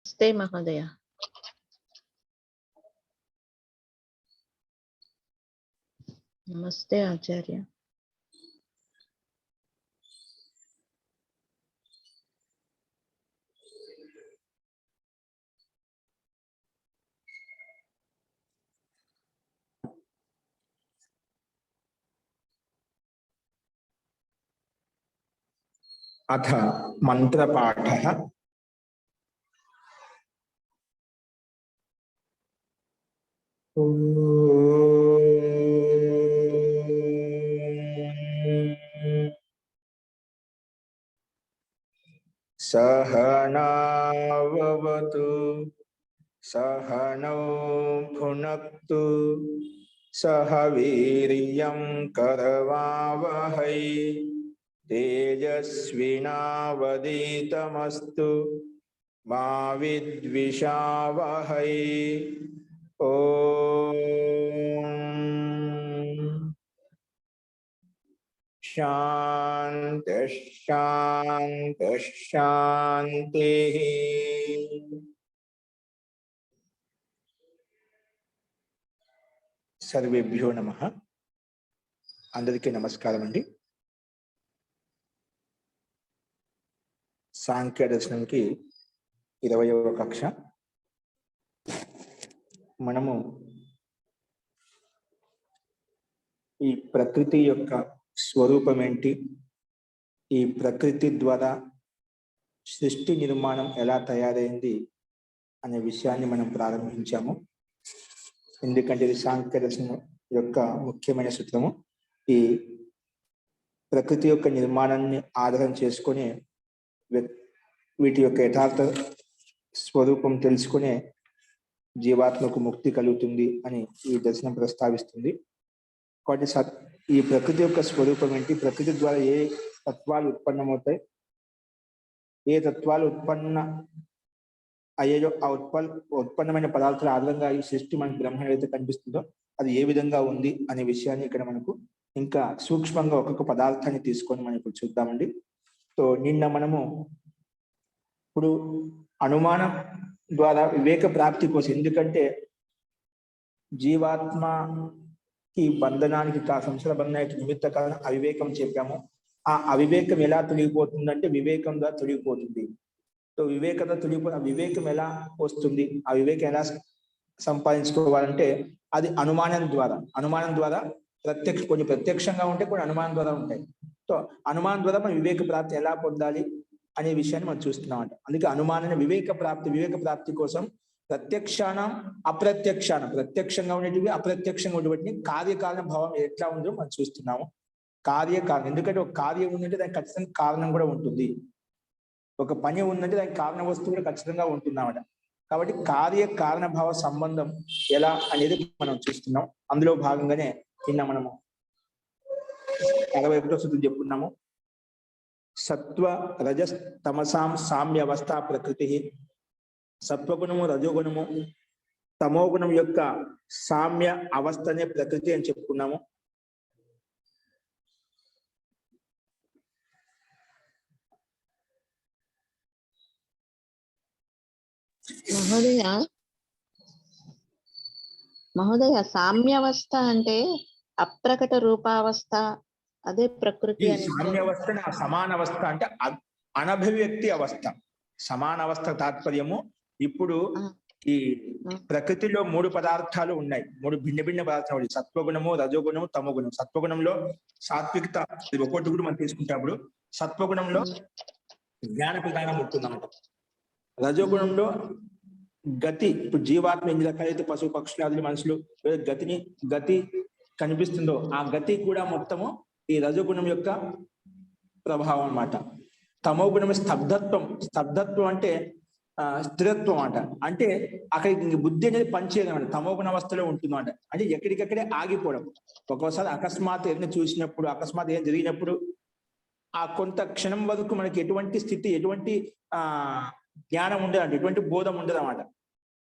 नमस्ते महोदय। नमस्ते आचार्य। अथ मंत्रपाठः। सहनाववतु सहनौ भुनक्तु सह वीर्यं करवावहै तेजस्विनावधीतमस्तु मा विद्विषावहै। ओम शांति शांति शांति। सर्वेभ्यो नमः। अंदरिकी नमस्कारम अंडी। सांख्य दर्शనం की 20వ కక్ష మనము ఈ ప్రకృతి యొక్క స్వరూపం ఏంటి, ఈ ప్రకృతి ద్వారా సృష్టి నిర్మాణం ఎలా తయారైంది అనే విషయాన్ని మనం ప్రారంభించాము. ఎందుకంటే ఇది సాంఖ్య దర్శనం యొక్క ముఖ్యమైన సూత్రము. ఈ ప్రకృతి యొక్క నిర్మాణాన్ని ఆధారం చేసుకొని వీటి యొక్క యథార్థ స్వరూపం తెలుసుకునే జీవాత్మకు ముక్తి కలుగుతుంది అని ఈ దర్శనం ప్రస్తావిస్తుంది. కాబట్టి ఈ ప్రకృతి యొక్క స్వరూపం ఏంటి, ప్రకృతి ద్వారా ఏ తత్వాలు ఉత్పన్నమవుతాయి, ఏ తత్వాలు ఉత్పన్న అయ్యేయో ఆ ఉత్పన్నమైన పదార్థాల ఆధారంగా ఈ సృష్టి మనకు బ్రహ్మ ఏదైతే కనిపిస్తుందో అది ఏ విధంగా ఉంది అనే విషయాన్ని ఇక్కడ మనకు ఇంకా సూక్ష్మంగా ఒక్కొక్క పదార్థాన్ని తీసుకొని మనం ఇప్పుడు చూద్దామండి. సో నిన్న మనము ఇప్పుడు అనుమానం ద్వారా వివేక ప్రాప్తి కోసం, ఎందుకంటే జీవాత్మకి బంధనానికి సంసార బంధనానికి నిమిత్త కారణం అవివేకం చెప్పాము. ఆ అవివేకం ఎలా తొలగిపోతుందంటే వివేకం ద్వారా తొలగిపోతుంది. సో వివేకంతో తొలగిపోయిన వివేకం ఎలా వస్తుంది, ఆ వివేకం ఎలా సంపాదించుకోవాలంటే అది అనుమానం ద్వారా కొన్ని ప్రత్యక్షంగా ఉంటాయి, కొన్ని అనుమానం ద్వారా ఉంటాయి. సో అనుమానం ద్వారా మనం వివేక ప్రాప్తి ఎలా పొందాలి అనే విషయాన్ని మనం చూస్తున్నామంట. అందుకే అనుమాన వివేక ప్రాప్తి కోసం ప్రత్యక్షానం అప్రత్యక్షానం, ప్రత్యక్షంగా ఉండేటివి అప్రత్యక్షంగా ఉండేటివి కార్యకారణ భావం ఎట్లా ఉందో మనం చూస్తున్నాము. కార్యకారణం, ఎందుకంటే ఒక కార్యం ఉందంటే దానికి ఖచ్చితంగా కారణం కూడా ఉంటుంది, ఒక పని ఉందంటే దానికి కారణ వస్తువు కూడా ఖచ్చితంగా ఉంటున్నామట. కాబట్టి కార్యకారణ భావ సంబంధం ఎలా అనేది మనం చూస్తున్నాం. అందులో భాగంగానే నిన్న మనము 61వ సూత్రం చెప్పుకున్నాము. సత్వ రజస్ తమసాం సామ్య అవస్థ ప్రకృతి, సత్వగుణము రజోగుణము తమోగుణం యొక్క సామ్య అవస్థనే ప్రకృతి అని చెప్పుకున్నాము. మహోదయ సామ్యావస్థ అంటే అప్రకట రూపావస్థ, అదే ప్రకృతి. సామ్యావస్థ సమానవస్థ అంటే అనభివ్యక్తి అవస్థ. సమానవస్థ తాత్పర్యము ఇప్పుడు ఈ ప్రకృతిలో 3 పదార్థాలు ఉన్నాయి, 3 భిన్న భిన్న పదార్థాలు, సత్వగుణము రజోగుణము తమోగుణం. సత్వగుణంలో సాత్వికత ఒక్కొక్కటి కూడా మనం తీసుకుంటప్పుడు సత్వగుణంలో జ్ఞాన ప్రధానం ఉంటుందన్నమాట. రజోగుణంలో గతి, ఇప్పుడు జీవాత్మ ఎన్ని రకాలైతే పశు పక్షులాదులు మనుషులు గతి కనిపిస్తుందో ఆ గతి కూడా మొత్తము ఈ రజోగుణం యొక్క ప్రభావం అన్నమాట. తమోగుణం స్తబ్దత్వం అంటే స్థిరత్వం అంట. అంటే అక్కడికి బుద్ధి అనేది పనిచేయడం అంట, తమోగుణ అవస్థలో ఉంటుందంట. అంటే ఎక్కడికక్కడే ఆగిపోవడం. ఒక్కోసారి అకస్మాత్ ఏదైనా చూసినప్పుడు, అకస్మాత్ ఏం జరిగినప్పుడు ఆ కొంత క్షణం వరకు మనకి ఎటువంటి స్థితి, ఎటువంటి జ్ఞానం ఉండదంట, ఎటువంటి బోధం ఉండదు అన్నమాట.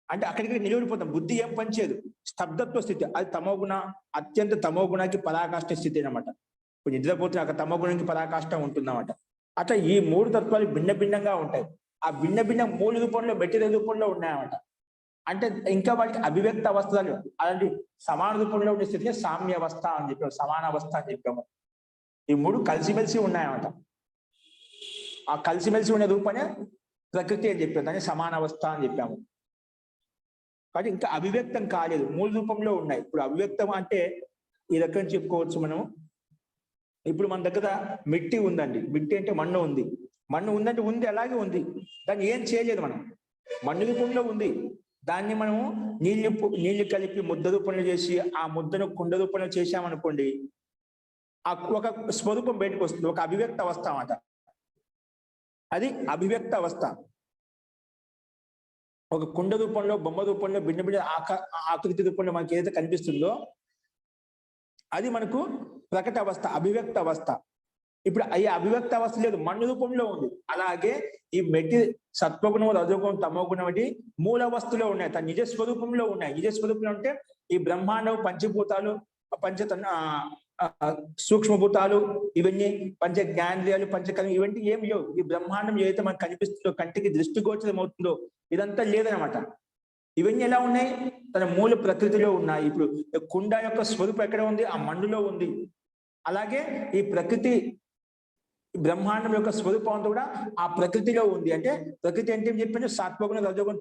అంటే అక్కడికి నిలబడిపోతాం, బుద్ధి ఏం పనిచేయదు, స్తబ్దత్వ స్థితి. అది తమోగుణ, అత్యంత తమోగుణానికి పరాకాష్ఠ స్థితి అనమాట. ఇప్పుడు నిద్రపోతే అక్కడ తమోగుణానికి పరాకాష్ఠ ఉంటుందన్నమాట. అట్లా ఈ 3 తత్వాలు భిన్న భిన్నంగా ఉంటాయి. ఆ భిన్న భిన్న మూల రూపంలో మెటీరియల్ రూపంలో ఉన్నాయన్నమాట. అంటే ఇంకా వాటికి అభివ్యక్త అవస్థలు అలాంటి సమాన రూపంలో ఉండే స్థితిని సామ్య అవస్థ అని చెప్పాము, సమాన అవస్థ అని చెప్పాము. ఈ మూడు కలిసిమెలిసి ఉన్నాయన్నమాట. ఆ కలిసిమెలిసి ఉన్న రూపమే ప్రకృతి అని చెప్పాము, దాన్ని సమాన అవస్థ అని చెప్పాము. కాబట్టి ఇంకా అభివ్యక్తం కాలేదు, మూల రూపంలో ఉన్నాయి. ఇప్పుడు అభివ్యక్తం అంటే ఈ రకం చెప్పుకోవచ్చు మనం. ఇప్పుడు మన దగ్గర మిట్టి ఉందండి, మిట్టి అంటే మన్ను ఉంది. మన్ను ఉందంటే ఉంది, అలాగే ఉంది, దాన్ని ఏం చేయలేదు మనం. మన్ను రూపంలో ఉంది, దాన్ని మనము నీళ్లు కలిపి ముద్ద రూపంలో చేసి ఆ ముద్దను కుండ రూపంలో చేశామనుకోండి, ఒక స్వరూపం బయటకు వస్తుంది, ఒక అభివ్యక్త అవస్థ అన్నమాట. అది అభివ్యక్త అవస్థ. ఒక కుండ రూపంలో, బొమ్మ రూపంలో, భిన్న భిన్న ఆకృతి రూపంలో మనకి ఏదైతే కనిపిస్తుందో అది మనకు ప్రకట అవస్థ, అభివ్యక్త అవస్థ. ఇప్పుడు ఈ అభివ్యక్త అవస్థ లేదు, మన్ను రూపంలో ఉంది. అలాగే ఈ సత్వగుణం, రజోగుణం, తమోగుణం వంటి మూల అవస్థలో ఉన్నాయి, తన నిజ స్వరూపంలో ఉన్నాయి. నిజ స్వరూపంలో అంటే ఈ బ్రహ్మాండం, పంచభూతాలు, సూక్ష్మభూతాలు, ఇవన్నీ పంచ జ్ఞానేంద్రియాలు, పంచకర్మ, ఇవన్నీ ఏమి లేవు. ఈ బ్రహ్మాండం ఏదైతే మనకు కనిపిస్తుందో, కంటికి దృష్టిగోచరం అవుతుందో, ఇదంతా లేదనమాట. ఇవన్నీ ఎలా ఉన్నాయి? తన మూల ప్రకృతిలో ఉన్నాయి. ఇప్పుడు కుండ యొక్క స్వరూపం ఎక్కడ ఉంది? ఆ మన్నులో ఉంది. అలాగే ఈ ప్రకృతి, బ్రహ్మాండం యొక్క స్వరూపం అంతా కూడా ఆ ప్రకృతిలో ఉంది. అంటే ప్రకృతి అంటే ఏం చెప్పండి? సాత్వగుణం, రజోగుణం,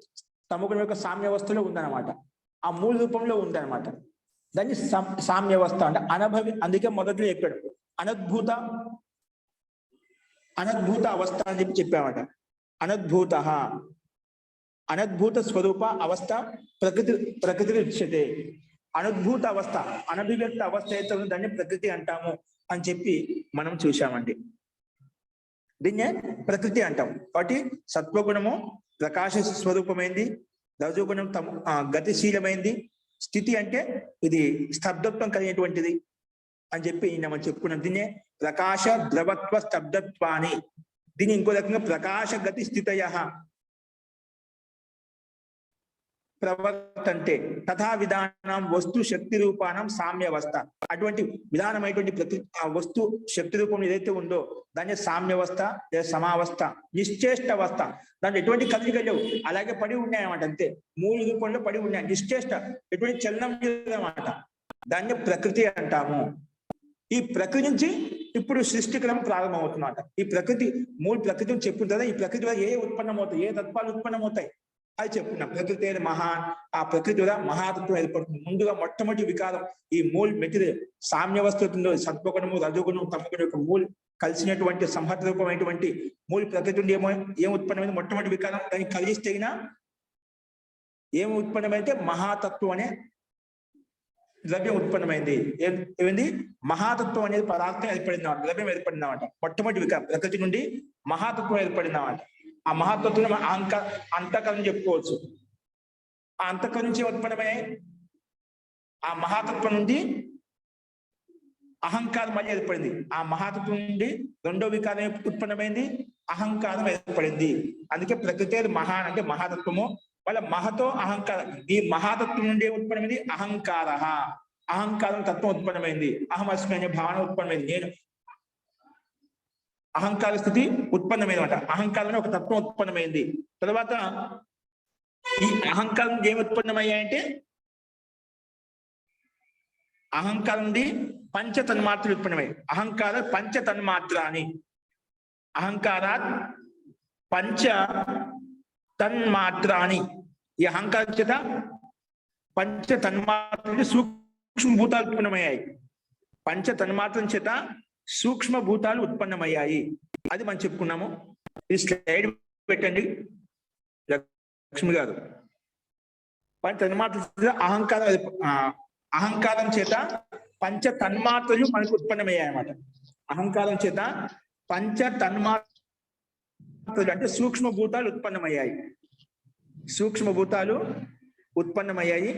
తమోగుణం యొక్క సామ్యవస్థలో ఉందన్నమాట. ఆ మూల రూపంలో ఉందన్నమాట. దాన్ని సామ్యవస్థ అంటే అందుకే మొదట్లో ఎక్కడ అనద్భూత అవస్థ అని చెప్పామట. అనద్భూత స్వరూప అవస్థ ప్రకృతి ఉచ్యతే. అనుద్భూత అవస్థ, అనభివ్యక్త అవస్థ అయితే దాన్ని ప్రకృతి అంటాము అని చెప్పి మనం చూశామండి. దీన్నే ప్రకృతి అంటాం. కాబట్టి సత్వగుణము ప్రకాశ స్వరూపమైంది, రజోగుణం గతిశీలమైంది, స్థితి అంటే ఇది స్తబ్దత్వం కలిగినటువంటిది అని చెప్పి మనం చెప్పుకున్నాం. దీన్నే ప్రకాశ ద్రవత్వ స్తబ్దత్వాన్ని, దీన్ని ఇంకో రకంగా ప్రకాశ గతి స్థితయ ప్రవర్తంటే తథా విధానం వస్తు శక్తి రూపానం సామ్యవస్థ. అటువంటి విధానమైనటువంటి ప్రతి వస్తు శక్తి రూపం ఏదైతే ఉందో దాన్ని సామ్యవస్థ లేదా సమావస్థ, నిశ్చేష్ట అవస్థ. దాంట్లో ఎటువంటి కదలిక లేవు, అలాగే పడి ఉన్నాయన్నమాట. అంతే, మూల రూపంలో పడి ఉన్నాయి, నిశ్చేష్ట, ఎటువంటి చలనం లేదన్నమాట. దాన్ని ప్రకృతి అంటాము. ఈ ప్రకృతి నుంచి ఇప్పుడు సృష్టి క్రమం ప్రారంభమవుతుందన్నమాట. ఈ ప్రకృతి మూల ప్రకృతిని చెప్పుకున్న తర్వాత ఈ ప్రకృతి వల్ల ఏ ఉత్పన్నమవుతాయి, ఏ తత్వాలు ఉత్పన్నమవుతాయి అది చెప్పుకున్నాం. ప్రకృతి మహాన్, ఆ ప్రకృతి వల్ల మహాతత్వం ఏర్పడుతుంది. ముందుగా మొట్టమొదటి వికారం ఈ మూల్ మెటీరియల్ సామ్యవస్థలో సత్వగుణము, రజోగుణం, తమగుణం యొక్క మూల్ కలిసినటువంటి సంహత రూపమైనటువంటి మూల ప్రకృతి నుండి ఏం ఉత్పన్నమైంది? మొట్టమొదటి వికారం. దానికి కలిగిస్తే ఏం ఉత్పన్నమైతే మహాతత్వం అనే ద్రవ్యం ఉత్పన్నమైంది. ఏమైంది? మహాతత్వం అనేది పదార్థం ఏర్పడింది, ద్రవ్యం ఏర్పడింది అన్నమాట. మొట్టమొదటి వికారం ప్రకృతి నుండి మహాతత్వం ఏర్పడింది అన్నమాట. ఆ మహాతత్వం అంతఃకరణ చెప్పుకోవచ్చు. ఆ అంతఃకరణ నుంచి ఉత్పన్నమై ఆ మహాతత్వం నుండి అహంకారం మళ్ళీ ఏర్పడింది. ఆ మహాతత్వం నుండి రెండో వికారం ఉత్పన్నమైంది, అహంకారం ఏర్పడింది. అందుకే ప్రకృతి మహాన్ అంటే మహాతత్వము, వాళ్ళ మహతో అహంకారం. ఈ మహాతత్వం నుండి ఉత్పన్నమైంది అహంకార. అహంకారం తత్వం ఉత్పన్నమైంది, అహమస్మి అనే భావన ఉత్పన్నమైంది. నేను అహంకార స్థితి ఉత్పన్నమైనమాట. అహంకారం ఒక తత్వం ఉత్పన్నమైంది. తర్వాత ఈ అహంకారం ఏమి ఉత్పన్నమయ్యాయంటే అహంకారం నుండి పంచ తన్మాత్రలు ఉత్పన్నమయ్యాయి. అహంకార పంచ తన్మాత్ర అని, అహంకారాత్ పంచ తన్మాత్ర అని. ఈ అహంకారం చేత పంచ తన్మాత్ర సూక్ష్మభూతాలు ఉత్పన్నమయ్యాయి. పంచ తన్మాత్రం చేత సూక్ష్మభూతాలు ఉత్పన్నమయ్యాయి. అది మనం చెప్పుకున్నాము. ఈ స్లైడ్ పెట్టండి లక్ష్మి గారు. పంచ తన్మాత్ర అహంకారం చేత పంచ తన్మాత్రలు మనకు ఉత్పన్నమయ్యాయి అన్నమాట. అహంకారం చేత పంచ తన్మాత్రలు అంటే సూక్ష్మభూతాలు ఉత్పన్నమయ్యాయి. సూక్ష్మభూతాలు ఉత్పన్నమయ్యాయి.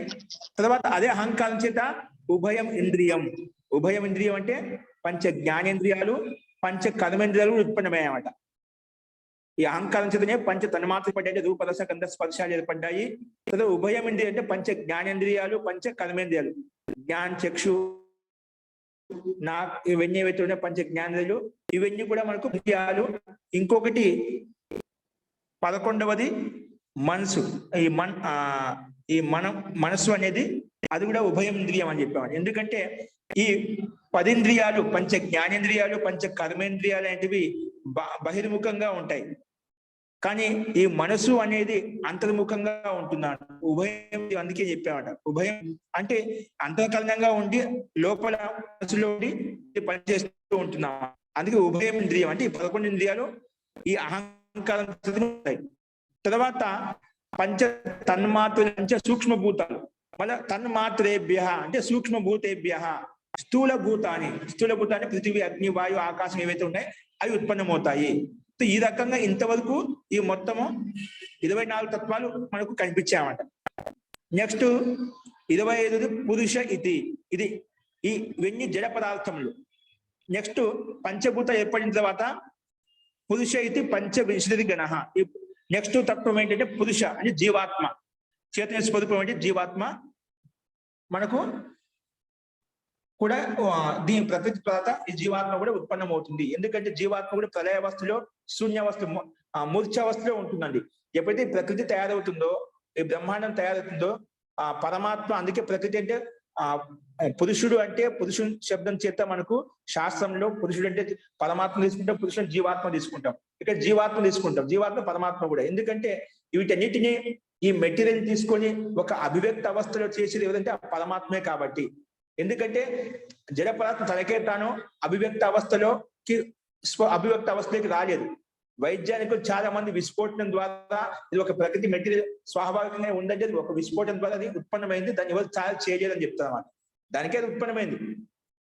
తర్వాత అదే అహంకారం చేత ఉభయం ఇంద్రియం. ఉభయం ఇంద్రియం అంటే పంచ జ్ఞానేంద్రియాలు, పంచ కర్మేంద్రియాలు ఉత్పన్నమయ్యాయన్నమాట. ఈ అహంకారం చేతనే పంచ తన్మాత్రలు పడ్డాయి, రూపరస గంధ స్పర్శాలు ఏర్పడ్డాయి. తర్వాత ఉభయం ఇంద్రియం అంటే పంచ జ్ఞానేంద్రియాలు, పంచ కర్మేంద్రియాలు, జ్ఞాన్ చక్షు నా ఇవన్నీ ఏవైతే పంచ జ్ఞానేంద్రియాలు, ఇవన్నీ కూడా మనకు ఇంద్రియాలు. ఇంకొకటి 11వది మనసు. ఈ మనసు అనేది అది కూడా ఉభయేంద్రియం అని చెప్పాము. ఎందుకంటే ఈ 10 ఇంద్రియాలు, పంచ జ్ఞానేంద్రియాలు, పంచ కర్మేంద్రియాలు అనేటివి బహిర్ముఖంగా ఉంటాయి. కానీ ఈ మనసు అనేది అంతర్ముఖంగా ఉంటున్నాడు. ఉభయం, అందుకే చెప్పామట. ఉభయం అంటే అంతర్కరణంగా ఉండి లోపల మనసులో ఉండి పనిచేస్తూ ఉంటున్నాం. అందుకే ఉభయం ఇంద్రియం అంటే ఈ 11 ఇంద్రియాలు ఈ అహంకారం ఉంటాయి. తర్వాత పంచ తన్మాత్ర సూక్ష్మభూతాలు, మళ్ళీ తన్మాత్రేభ్య అంటే సూక్ష్మభూతేభ్య స్థూల భూతాన్ని పృథివీ, అగ్ని, వాయు, ఆకాశం ఏవైతే ఉన్నాయో అవి ఉత్పన్నమవుతాయి. ఈ రకంగా ఇంతవరకు ఈ మొత్తము 24 తత్వాలు మనకు కనిపించామట. నెక్స్ట్ 25 పురుష ఇది ఇవన్నీ జడ పదార్థములు. నెక్స్ట్ పంచభూత ఏర్పడిన తర్వాత పురుష ఇది పంచవింశతి గణ. నెక్స్ట్ తత్వం ఏంటంటే పురుష అంటే జీవాత్మ, చైతన్య స్వరూపం అంటే జీవాత్మ మనకు కూడా దీని ప్రకృతి తర్వాత ఈ జీవాత్మ కూడా ఉత్పన్నం అవుతుంది. ఎందుకంటే జీవాత్మ కూడా ప్రళయావస్థలో, శూన్యావస్థ, మూర్ఛావస్థలో ఉంటుందండి. ఎప్పుడైతే ప్రకృతి తయారవుతుందో, ఈ బ్రహ్మాండం తయారవుతుందో ఆ పరమాత్మ, అందుకే ప్రకృతి అంటే పురుషుడు అంటే పురుషుని శబ్దం చేత మనకు శాస్త్రంలో పురుషుడు అంటే పరమాత్మ తీసుకుంటాం, పురుషుడు జీవాత్మ తీసుకుంటాం. ఇక్కడ జీవాత్మ తీసుకుంటాం, జీవాత్మ పరమాత్మ కూడా. ఎందుకంటే వీటన్నిటిని ఈ మెటీరియల్ తీసుకొని ఒక అభివ్యక్త అవస్థలో చేసేది ఏదంటే ఆ పరమాత్మే కాబట్టి. ఎందుకంటే జడ పదార్థం తనకే తాను అభివ్యక్త అవస్థలోకి రాలేదు. వైజ్ఞానికులు చాలా మంది విస్ఫోటనం ద్వారా ఇది ఒక ప్రకృతి మెటీరియల్ స్వాభావికంగా ఉందంటే అది ఒక విస్ఫోటనం ద్వారా అది ఉత్పన్నమైంది, దాన్ని ఎవరు చాలా చేయలేదని చెప్తారు అన్నమాట. దానికే అది ఉత్పన్నమైంది.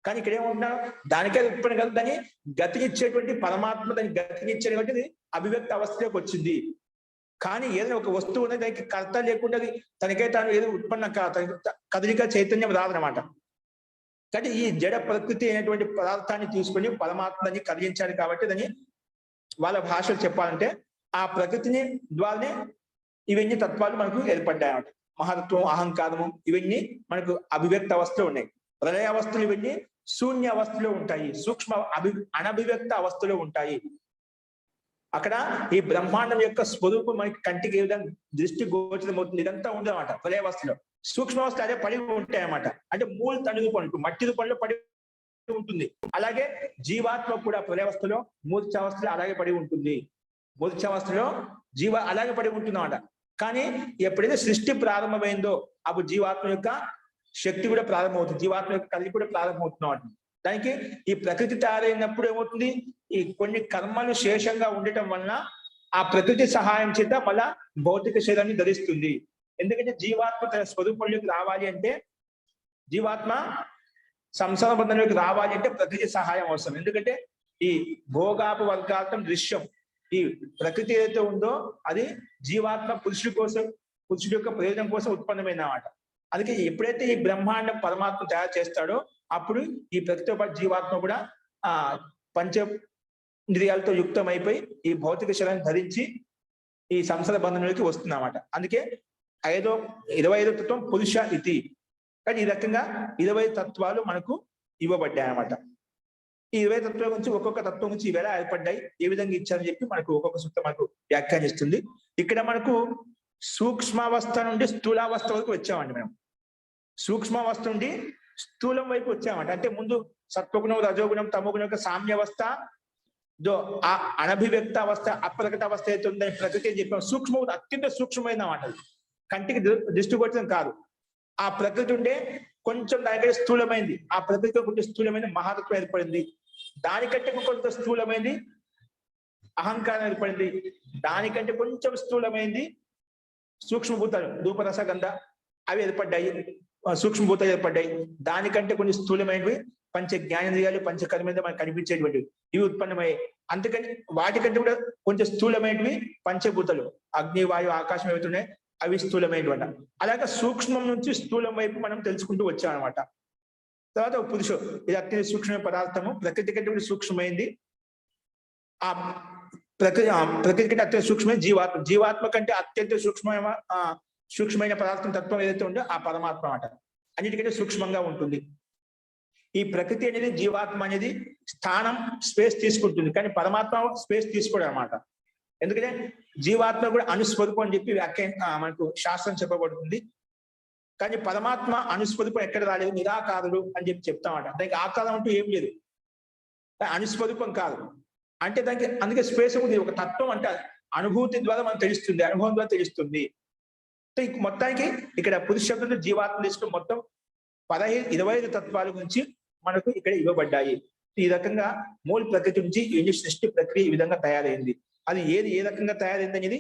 కానీ ఇక్కడ ఏమంటున్నారు, దానికే అది ఉత్పన్నం కాదు, దాన్ని గతినిచ్చేటువంటి పరమాత్మ దాన్ని గతినిచ్చేది కాబట్టి అది అభివ్యక్త అవస్థలోకి వచ్చింది. కానీ ఏదైనా ఒక వస్తువు ఉన్నది దానికి కర్త లేకుండా అది తనకే తాను ఏదో ఉత్పన్నం కదలిక చైతన్యం రాదనమాట. కానీ ఈ జడ ప్రకృతి అయినటువంటి పదార్థాన్ని తీసుకొని పరమాత్మని కలిగించాలి కాబట్టి దాన్ని వాళ్ళ భాషలో చెప్పాలంటే ఆ ప్రకృతిని ద్వారానే ఇవన్నీ తత్వాలు మనకు ఏర్పడ్డాయన్నమాట. మహత్వం, అహంకారము ఇవన్నీ మనకు అభివ్యక్త అవస్థలో ఉన్నాయి. ప్రళయ అవస్థలు ఇవన్నీ శూన్య అవస్థలో ఉంటాయి, సూక్ష్మ అనభివ్యక్త అవస్థలో ఉంటాయి. అక్కడ ఈ బ్రహ్మాండం యొక్క స్వరూపం మనకి కంటికి ఏ విధంగా దృష్టి గోచరం అవుతుంది, ఇదంతా ఉందన్నమాట ప్రళయావస్థలో. సూక్ష్మావస్థ అదే పడి ఉంటాయి అన్నమాట. అంటే మూల తణుగు పండు మట్టి రూపంలో పడి ఉంటుంది. అలాగే జీవాత్మ కూడా ప్రళయావస్థలో మూర్ఛావస్థలో అలాగే పడి ఉంటుంది. మూర్ఛావస్థలో అలాగే పడి ఉంటుంది అన్నమాట. కానీ ఎప్పుడైతే సృష్టి ప్రారంభమైందో అప్పుడు జీవాత్మ యొక్క శక్తి కూడా ప్రారంభమవుతుంది, జీవాత్మ యొక్క కలిగి కూడా ప్రారంభమవుతుంది. దానికి ఈ ప్రకృతి తయారైనప్పుడు ఏమవుతుంది, ఈ కొన్ని కర్మలు శేషంగా ఉండటం వలన ఆ ప్రకృతి సహాయం చేత మళ్ళా భౌతిక శరీరాన్ని ధరిస్తుంది. ఎందుకంటే జీవాత్మ తన స్వరూపంలోకి రావాలి అంటే, జీవాత్మ సంసార బంధంలోకి రావాలి అంటే ప్రకృతి సహాయం అవసరం. ఎందుకంటే ఈ భోగాప వర్గార్థం దృశ్యం, ఈ ప్రకృతి ఏదైతే ఉందో అది జీవాత్మ పురుషుడి యొక్క ప్రయోజనం కోసం ఉత్పన్నమైన అన్నమాట. అందుకే ఎప్పుడైతే ఈ బ్రహ్మాండం పరమాత్మ తయారు చేస్తాడో అప్పుడు ఈ ప్రకృతితో పాటు జీవాత్మ కూడా పంచ ఇంద్రియాలతో యుక్తం అయిపోయి ఈ భౌతిక శరీరాన్ని ధరించి ఈ సంసార బంధంలోకి వస్తుంది అన్నమాట. అందుకే 25 తత్వం పురుష ఇతి. కానీ ఈ రకంగా 20 తత్వాలు మనకు ఇవ్వబడ్డాయి అన్నమాట. ఈ 20 తత్వం నుంచి ఒక్కొక్క తత్వం నుంచి ఇవి ఎలా ఏర్పడ్డాయి, ఏ విధంగా ఇచ్చారని చెప్పి మనకు ఒక్కొక్క సూత్రం మనకు వ్యాఖ్యానిస్తుంది. ఇక్కడ మనకు సూక్ష్మావస్థ నుండి స్థూలావస్థ వరకు వచ్చామండి. మేము సూక్ష్మావస్థ నుండి స్థూలం వైపు వచ్చామంట. అంటే ముందు సత్వగుణం, రజోగుణం, తమోగుణం యొక్క సామ్యావస్థ, ఆ అనభివ్యక్త అవస్థ, అప్రకట అవస్థ అయితే ఉందని ప్రకృతి అని చెప్పాం. సూక్ష్మ అత్యంత సూక్ష్మమైన మాట, కంటికి దృష్టిగోచరం కాదు. ఆ ప్రకృతి ఉండే కొంచెం దానికంటే స్థూలమైంది, ఆ ప్రకృతితో కొంచెం స్థూలమైన మహాతత్వం ఏర్పడింది. దానికంటే కొంత స్థూలమైంది అహంకారం ఏర్పడింది. దానికంటే కొంచెం స్థూలమైంది సూక్ష్మభూతాలు, ధూపరస గంధ అవి ఏర్పడ్డాయి, సూక్ష్మభూతాలు ఏర్పడ్డాయి. దానికంటే కొన్ని స్థూలమైనవి పంచ జ్ఞానేంద్రియాలు, పంచకర్మేంద్రియాలు మనకు కనిపించేటువంటివి ఇవి ఉత్పన్నమయ్యాయి. అందుకని వాటికంటే కూడా కొంచెం స్థూలమైనవి పంచభూతాలు, అగ్ని, వాయు, ఆకాశం ఏవైతున్నాయి అవి స్థూలమైనటువంటి. అలాగే సూక్ష్మం నుంచి స్థూలం వైపు మనం తెలుసుకుంటూ వచ్చాం అనమాట. తర్వాత పురుషుడు, ఇది అత్యంత సూక్ష్మమైన పదార్థము, ప్రకృతి కంటే కూడా సూక్ష్మమైంది. ఆ ప్రకృతి కంటే అత్యంత సూక్ష్మమైన జీవాత్మ, జీవాత్మ కంటే అత్యంత సూక్ష్మమైన పదార్థం తత్వం ఏదైతే ఉందో ఆ పరమాత్మ అన్నమాట. అన్నిటికంటే సూక్ష్మంగా ఉంటుంది. ఈ ప్రకృతి అనేది, జీవాత్మ అనేది స్థానం, స్పేస్ తీసుకుంటుంది, కానీ పరమాత్మ స్పేస్ తీసుకోవడం అనమాట. ఎందుకంటే జీవాత్మ కూడా అనుస్వరూపం అని చెప్పి మనకు శాస్త్రం చెప్పబడుతుంది. కానీ పరమాత్మ అనుస్వరూపం ఎక్కడ రాలేదు, నిరాకారుడు అని చెప్పి చెప్తామంట. దానికి ఆకారం అంటూ ఏం లేదు, అనుస్వరూపం కాదు అంటే దానికి అందుకే స్పేస్ ఉంది. ఒక తత్వం అంటే అనుభూతి ద్వారా మనకు తెలుస్తుంది, అనుభవం ద్వారా తెలుస్తుంది. మొత్తానికి ఇక్కడ పురుష శబ్దంలో జీవాత్మ తీసుకుని మొత్తం 25 తత్వాల గురించి మనకు ఇక్కడ ఇవ్వబడ్డాయి. ఈ రకంగా మూల ప్రకృతి నుంచి ఈ సృష్టి ప్రక్రియ ఈ విధంగా తయారైంది. అది ఏ రకంగా తయారైంది అనేది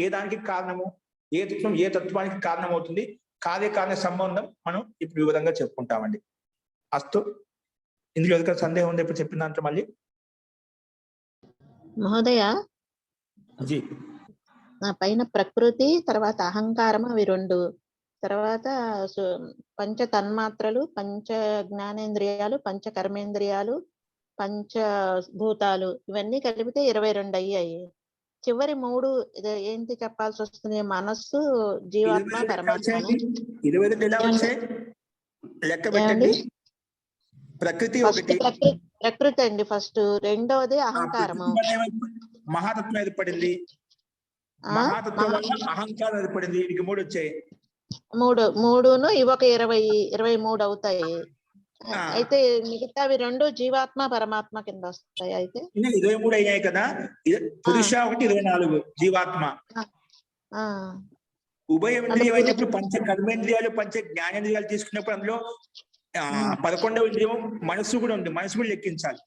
ఏ దానికి కారణము, ఏ తత్వం ఏ తత్వానికి కారణం అవుతుంది, కార్యకారణ సంబంధం మనం ఇప్పుడు ఈ విధంగా చెప్పుకుంటామండి. అస్తు ఇందులో ఎవరికైనా సందేహం ఉంది ఇప్పుడు చెప్పిన దాంట్లో మళ్ళీ? మహోదయ, జీ నా పైన ప్రకృతి, తర్వాత అహంకారం, అవి 2, తర్వాత పంచ తన్మాత్రలు, పంచ జ్ఞానేంద్రియాలు, పంచ కర్మేంద్రియాలు, పంచభూతాలు, ఇవన్నీ కలిపితే 22 అయ్యాయి. చివరి 3 ఏంటి చెప్పాల్సి వస్తుంది? మనస్సు, జీవాత్మ, పరమాత్మ. 22 ఎలా వచ్చాయి లెక్క పెట్టండి. ప్రకృతి ఒకటి, ప్రకృతి అండి ఫస్ట్, రెండవది అహంకారము. మహాతత్వం ఏర్పడింది, మహాతత్వం వల్ల అహంకారం ఏర్పడింది. ఇక 3 వచ్చాయి. 3 ఇవి ఒక 23 అవుతాయి. అయితే మిగతావి 2 జీవాత్మ పరమాత్మ కింద వస్తాయి. అయితే 23 అయ్యాయి కదా. పురుష ఒకటి 24, జీవాత్మ. ఉభయేంద్రియం అయినప్పుడు పంచ కర్మేంద్రియాలు, పంచ జ్ఞానేంద్రియాలు తీసుకున్నప్పుడు అందులో 11వ ఇంద్రియం మనస్సు కూడా ఉంది. మనసు కూడా లెక్కించాలి,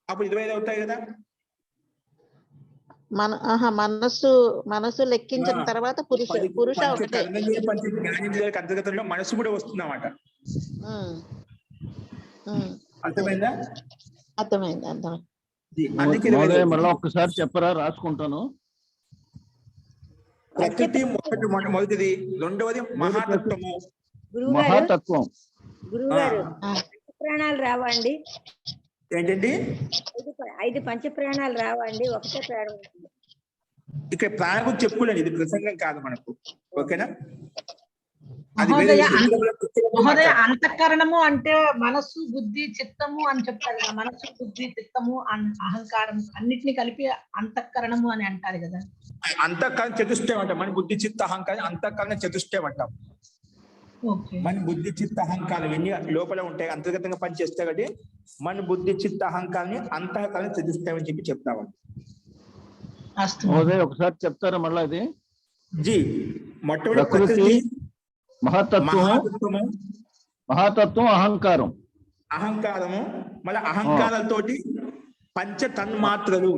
అప్పుడు 25 అవుతాయి కదా. మనస్సు లెక్కించిన తర్వాత పురుష ఒకటే. పంచ జ్ఞానేంద్రియాలకు అంతర్గతంలో మనసు కూడా వస్తుందన్నమాట. అర్థమైందా? అర్థమైంది. మళ్ళీ ఒక్కసారి చెప్పరా, రాసుకుంటాను. ప్రకృతి మొదటిది, రెండవది మహాతత్వము. మహాతత్వం గురువుగారు, ప్రాణాలు రావండి? ఏంటండి? 5 పంచ ప్రాణాలు రావండి? ఒకటే ప్రాణం. ఇక్కడ ప్రాణం గురించి చెప్పుకోలేదు, ఇది ప్రసంగం కాదు మనకు. ఓకేనా? మహోదయ, అంతఃకరణము అంటే మనస్సు, బుద్ధి, చిత్తము అని చెప్తారు కదా. మనస్సు, బుద్ధి, చిత్తము, అహంకారం అన్నిటిని కలిపి అంతఃకరణము అని అంటారు కదా. అంతఃకరణ చతుష్టయం అంటాం. మన బుద్ధి, చిత్త, అహంకారం అంతఃకరణ చతుష్టయం అంటాం. మన బుద్ధి, చిత్త, అహంకారం ఇవన్నీ లోపల ఉంటాయి, అంతర్గతంగా పనిచేస్తాయి కాబట్టి మన బుద్ధి, చిత్త, అహంకారాన్ని అంతఃకరణ చతుష్టయం అని చెప్పి చెప్తామండి. ఒకసారి చెప్తారా మళ్ళీ? అది జీ మొట్టమొదటి ప్రకృతి, మహాతత్వం, అహంకారం, అహంకారము, మళ్ళీ అహంకారాలతోటి పంచ తన్మాత్రలు.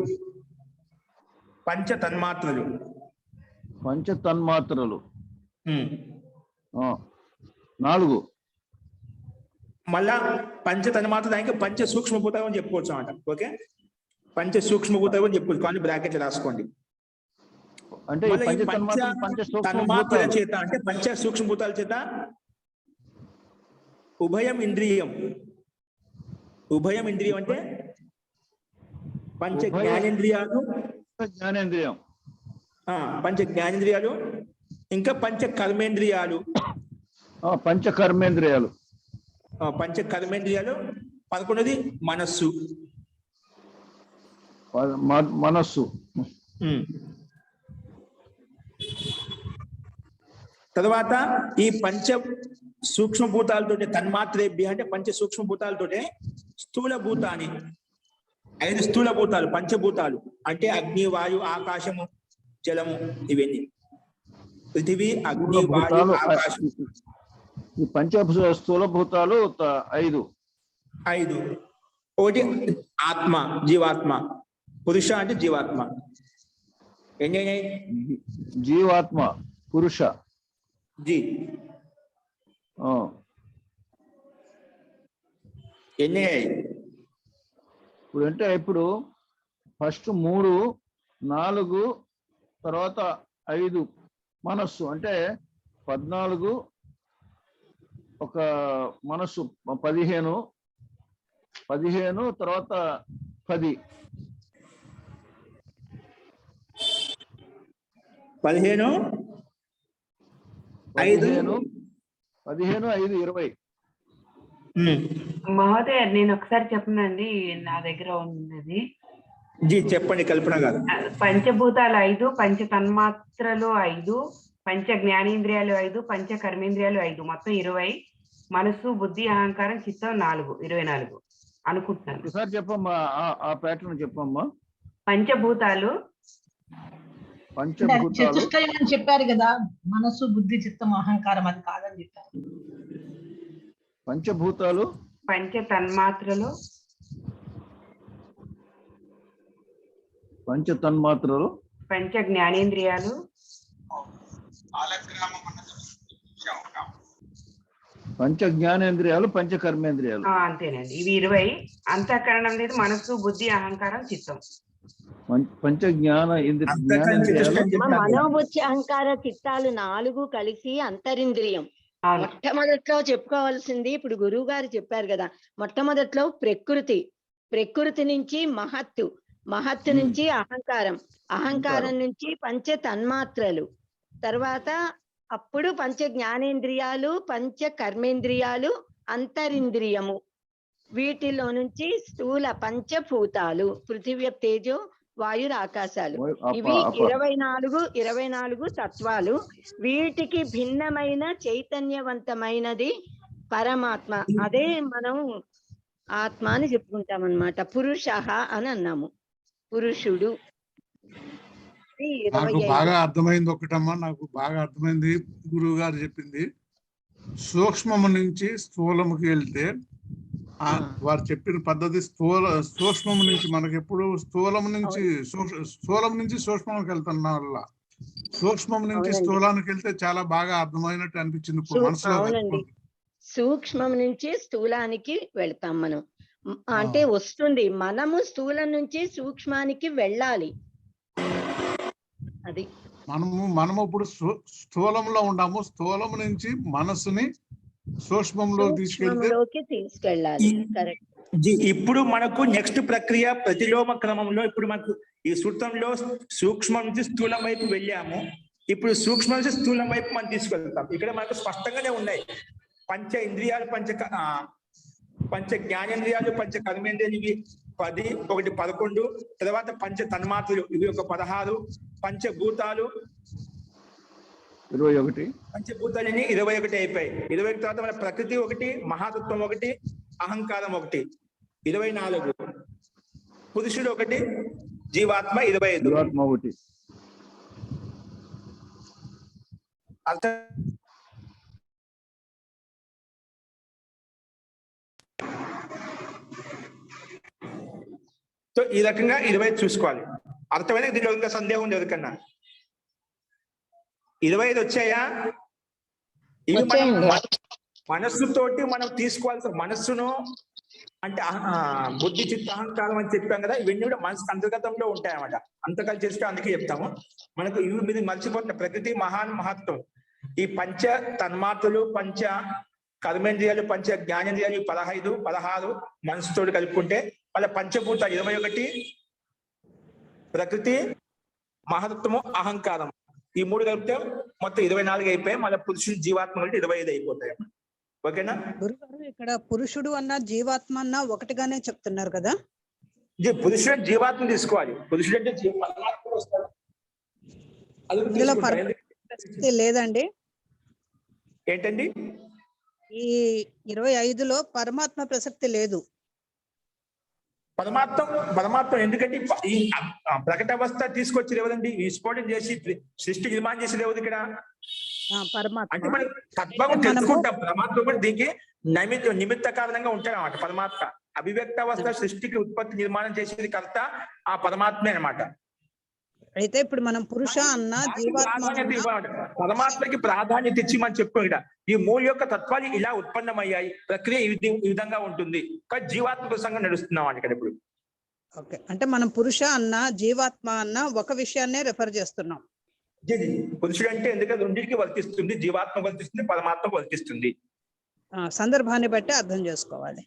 4 మళ్ళా పంచ తన్మాత్ర దానికి పంచ సూక్ష్మభూతాలు అని చెప్పుకోవచ్చు అన్నమాట. ఓకే, పంచ సూక్ష్మభూతాలు అని చెప్పుకోవచ్చు, కానీ బ్రాకెట్లు రాసుకోండి. అంటే తన్మాత్రల చేత అంటే పంచ సూక్ష్మభూతాల చేత ఉభయం ఇంద్రియం అంటే పంచ జ్ఞానేంద్రియాలు, పంచ జ్ఞానేంద్రియాలు, ఇంకా పంచ కర్మేంద్రియాలు. 11ది మనస్సు. తర్వాత ఈ పంచ సూక్ష్మభూతాలతోటి తన్మాత్రేభ్య అంటే పంచ సూక్ష్మభూతాలతోటే స్థూల భూతాన్ని, 5 స్థూల భూతాలు, పంచభూతాలు అంటే అగ్ని, వాయు, ఆకాశము, జలము. ఇవన్నీ పృథివీ, అగ్ని, వాయు, ఆకాశం. ఈ పంచ స్థూల భూతాలు 5. ఒకటి ఆత్మ, జీవాత్మ. పురుష అంటే జీవాత్మ. ఎన్ని అయినాయి? జీవాత్మ, పురుష, జీ ఎన్ని అయ్యాయి? ఇప్పుడు ఫస్ట్ 3, 4, తర్వాత 5 మనస్సు అంటే 14, ఒక మనస్సు 15, తర్వాత 10. 15, 5, 20. మహోదయ, నేను ఒకసారి చెప్పనండి, నా దగ్గర ఉన్నది. జీ చెప్పండి కల్పన గారు. పంచభూతాలు 5, పంచ తన్మాత్రలు 5, పంచ జ్ఞానేంద్రియాలు 5, పంచ కర్మేంద్రియాలు 5, మొత్తం 20. మనసు, బుద్ధి, అహంకారం, చిత్తం 24 అనుకుంటున్నాను. ఒకసారి చెప్పమ్మా, ఆ ప్యాటర్న్ చెప్పమ్మా. పంచభూతాలు చతుష్టయం అని చెప్పారు కదా, మనసు, బుద్ధి, చిత్తం, అహంకారం, అది కాదని చెప్పారు. పంచభూతాలు, పంచ తన్మాత్రలు, పంచ తన్మాత్రలు, పంచ జ్ఞానేంద్రియాలు, పంచ జ్ఞానేంద్రియాలు, పంచ కర్మేంద్రియాలు. అంతేనండి. ఇవి 20. అంతఃకరణం అనేది మనసు, బుద్ధి, అహంకారం, చిత్తం. పంచ జ్ఞానేంద్రియాలు, మనోబుద్ధి అహంకార చిత్తాలు 4 కలిసి అంతరింద్రియం. మొట్టమొదట్లో చెప్పుకోవాల్సింది ఇప్పుడు గురువు గారు చెప్పారు కదా, మొట్టమొదట్లో ప్రకృతి నుంచి మహత్తు నుంచి అహంకారం నుంచి పంచ తన్మాత్రలు, తర్వాత అప్పుడు పంచ జ్ఞానేంద్రియాలు, పంచ కర్మేంద్రియాలు, అంతరింద్రియము. వీటిలో నుంచి స్థూల పంచభూతాలు, పృథివ్య, తేజో, వాయుర్, ఆకాశాలు. ఇవి 24 తత్వాలు. వీటికి భిన్నమైన చైతన్యవంతమైనది పరమాత్మ. అదే మనం ఆత్మ అని చెప్పుకుంటాం అన్నమాట. పురుష అని అన్నాము, పురుషుడు. నాకు బాగా అర్థమైంది ఒకటమ్మా, నాకు బాగా అర్థమైంది గురువు గారు చెప్పింది. సూక్ష్మము నుంచి స్థూలముకి వెళ్తే వారు చెప్పిన పద్ధతి సూక్ష్మము నుంచి మనకి ఎప్పుడు స్థూలం నుంచి సూక్ష్మంకి వెళ్తున్న వల్ల సూక్ష్మం నుంచి స్థూలానికి వెళ్తే చాలా బాగా అర్థమైనట్టు అనిపించింది ఇప్పుడు మనసులో. సూక్ష్మం నుంచి స్థూలానికి వెళ్తాం మనం, అంటే వస్తుంది. మనము స్థూలం నుంచి సూక్ష్మానికి వెళ్ళాలి. అది మనము ఇప్పుడు స్థూలంలో ఉన్నాము, స్థూలం నుంచి మనసుని సూక్ష్మంలో తీసుకెళ్ళాలి. ఇప్పుడు మనకు నెక్స్ట్ ప్రక్రియ ప్రతిలోమ క్రమంలో. ఇప్పుడు మనకు ఈ సూత్రంలో సూక్ష్మం నుంచి స్థూలం వైపు వెళ్ళాము. ఇప్పుడు సూక్ష్మం నుంచి స్థూలం వైపు మనం తీసుకెళ్తాం. ఇక్కడ మనకు స్పష్టంగానే ఉన్నాయి. పంచ ఇంద్రియాలు, పంచ జ్ఞానేంద్రియాలు, పంచ కర్మేంద్రియాలు, ఇవి 10, ఒకటి 11. తర్వాత పంచ తన్మాత్రలు, ఇవి ఒక 16. పంచభూతాలు 21. పంచభూతాలని 21 అయిపోయాయి. 21 తర్వాత మన ప్రకృతి 1, మహాతత్వం 1, అహంకారం 1, 24. పురుషుడు 1, జీవాత్మ 25. అర్థం. సో ఈ రకంగా 25 చూసుకోవాలి. అర్థమైనా దీనిలో ఇంకా సందేహం లేదు కన్నా. 25 వచ్చాయా? ఇవి మనస్సుతోటి మనం తీసుకోవాల్సిన, మనస్సును అంటే బుద్ధి, చిత్త, అహంకారం అని చెప్పాం కదా, ఇవన్నీ కూడా మనసు అంతర్గతంలో ఉంటాయన్నమాట. అంతకాలు చేస్తే అందుకే చెప్తాము. మనకు ఇవి మీద మర్చిపోతున్న ప్రకృతి, మహత్వం, ఈ పంచ తన్మాత్రలు, పంచ కర్మేంద్రియాలు, పంచ జ్ఞానేంద్రియాలు 15, 16 మనసుతోటి కలుపుకుంటే మళ్ళీ పంచభూతాలు 21, ప్రకృతి, మహత్వము, అహంకారం, ఈ 3 కలిపితే మొత్తం 24 అయిపోయాయి. మళ్ళీ పురుషుడు, జీవాత్మ కలిపి 25 అయిపోతాయి. ఓకేనా? గురుగారు ఇక్కడ పురుషుడు అన్న జీవాత్మ అన్న ఒకటిగానే చెప్తున్నారు కదా? పురుషుడు జీవాత్మ తీసుకోవాలి. పురుషుడు అంటే లేదండి. ఏంటండి? ఈ 25లో పరమాత్మ ప్రసక్తి లేదు. పరమాత్మ ఎందుకంటే ఈ ప్రకటావస్థ తీసుకొచ్చి లేవదండి. ఈ స్ఫోటం చేసి సృష్టి నిర్మాణం చేసి లేవదు ఇక్కడ. అంటే మనం తత్వం తెలుసుకుంటాం. పరమాత్మ కూడా దీనికి నిమిత్త కారణంగా ఉంటాడు అన్నమాట. పరమాత్మ అభివ్యక్తావస్థ సృష్టికి ఉత్పత్తి నిర్మాణం చేసేది కర్త ఆ పరమాత్మే అన్నమాట. అయితే ఇప్పుడు మనం పురుష అన్న జీవాత్మ, పరమాత్మకి ప్రాధాన్యత ఇచ్చి మనం చెప్పుకో. ఇక్కడ ఈ 3 యొక్క తత్వాలు ఇలా ఉత్పన్నమయ్యాయి. ప్రక్రియ ఈ విధంగా ఉంటుంది. కానీ జీవాత్మ ప్రసంగం నడుస్తున్నాం ఇక్కడ ఇప్పుడు. ఓకే, అంటే మనం పురుష అన్న జీవాత్మ అన్న ఒక విషయాన్నే రెఫర్ చేస్తున్నాం. పురుషుడు అంటే ఎందుకంటే రెండింటికి వర్తిస్తుంది. జీవాత్మ వర్తిస్తుంది, పరమాత్మ వర్తిస్తుంది. సందర్భాన్ని బట్టి అర్థం చేసుకోవాలి.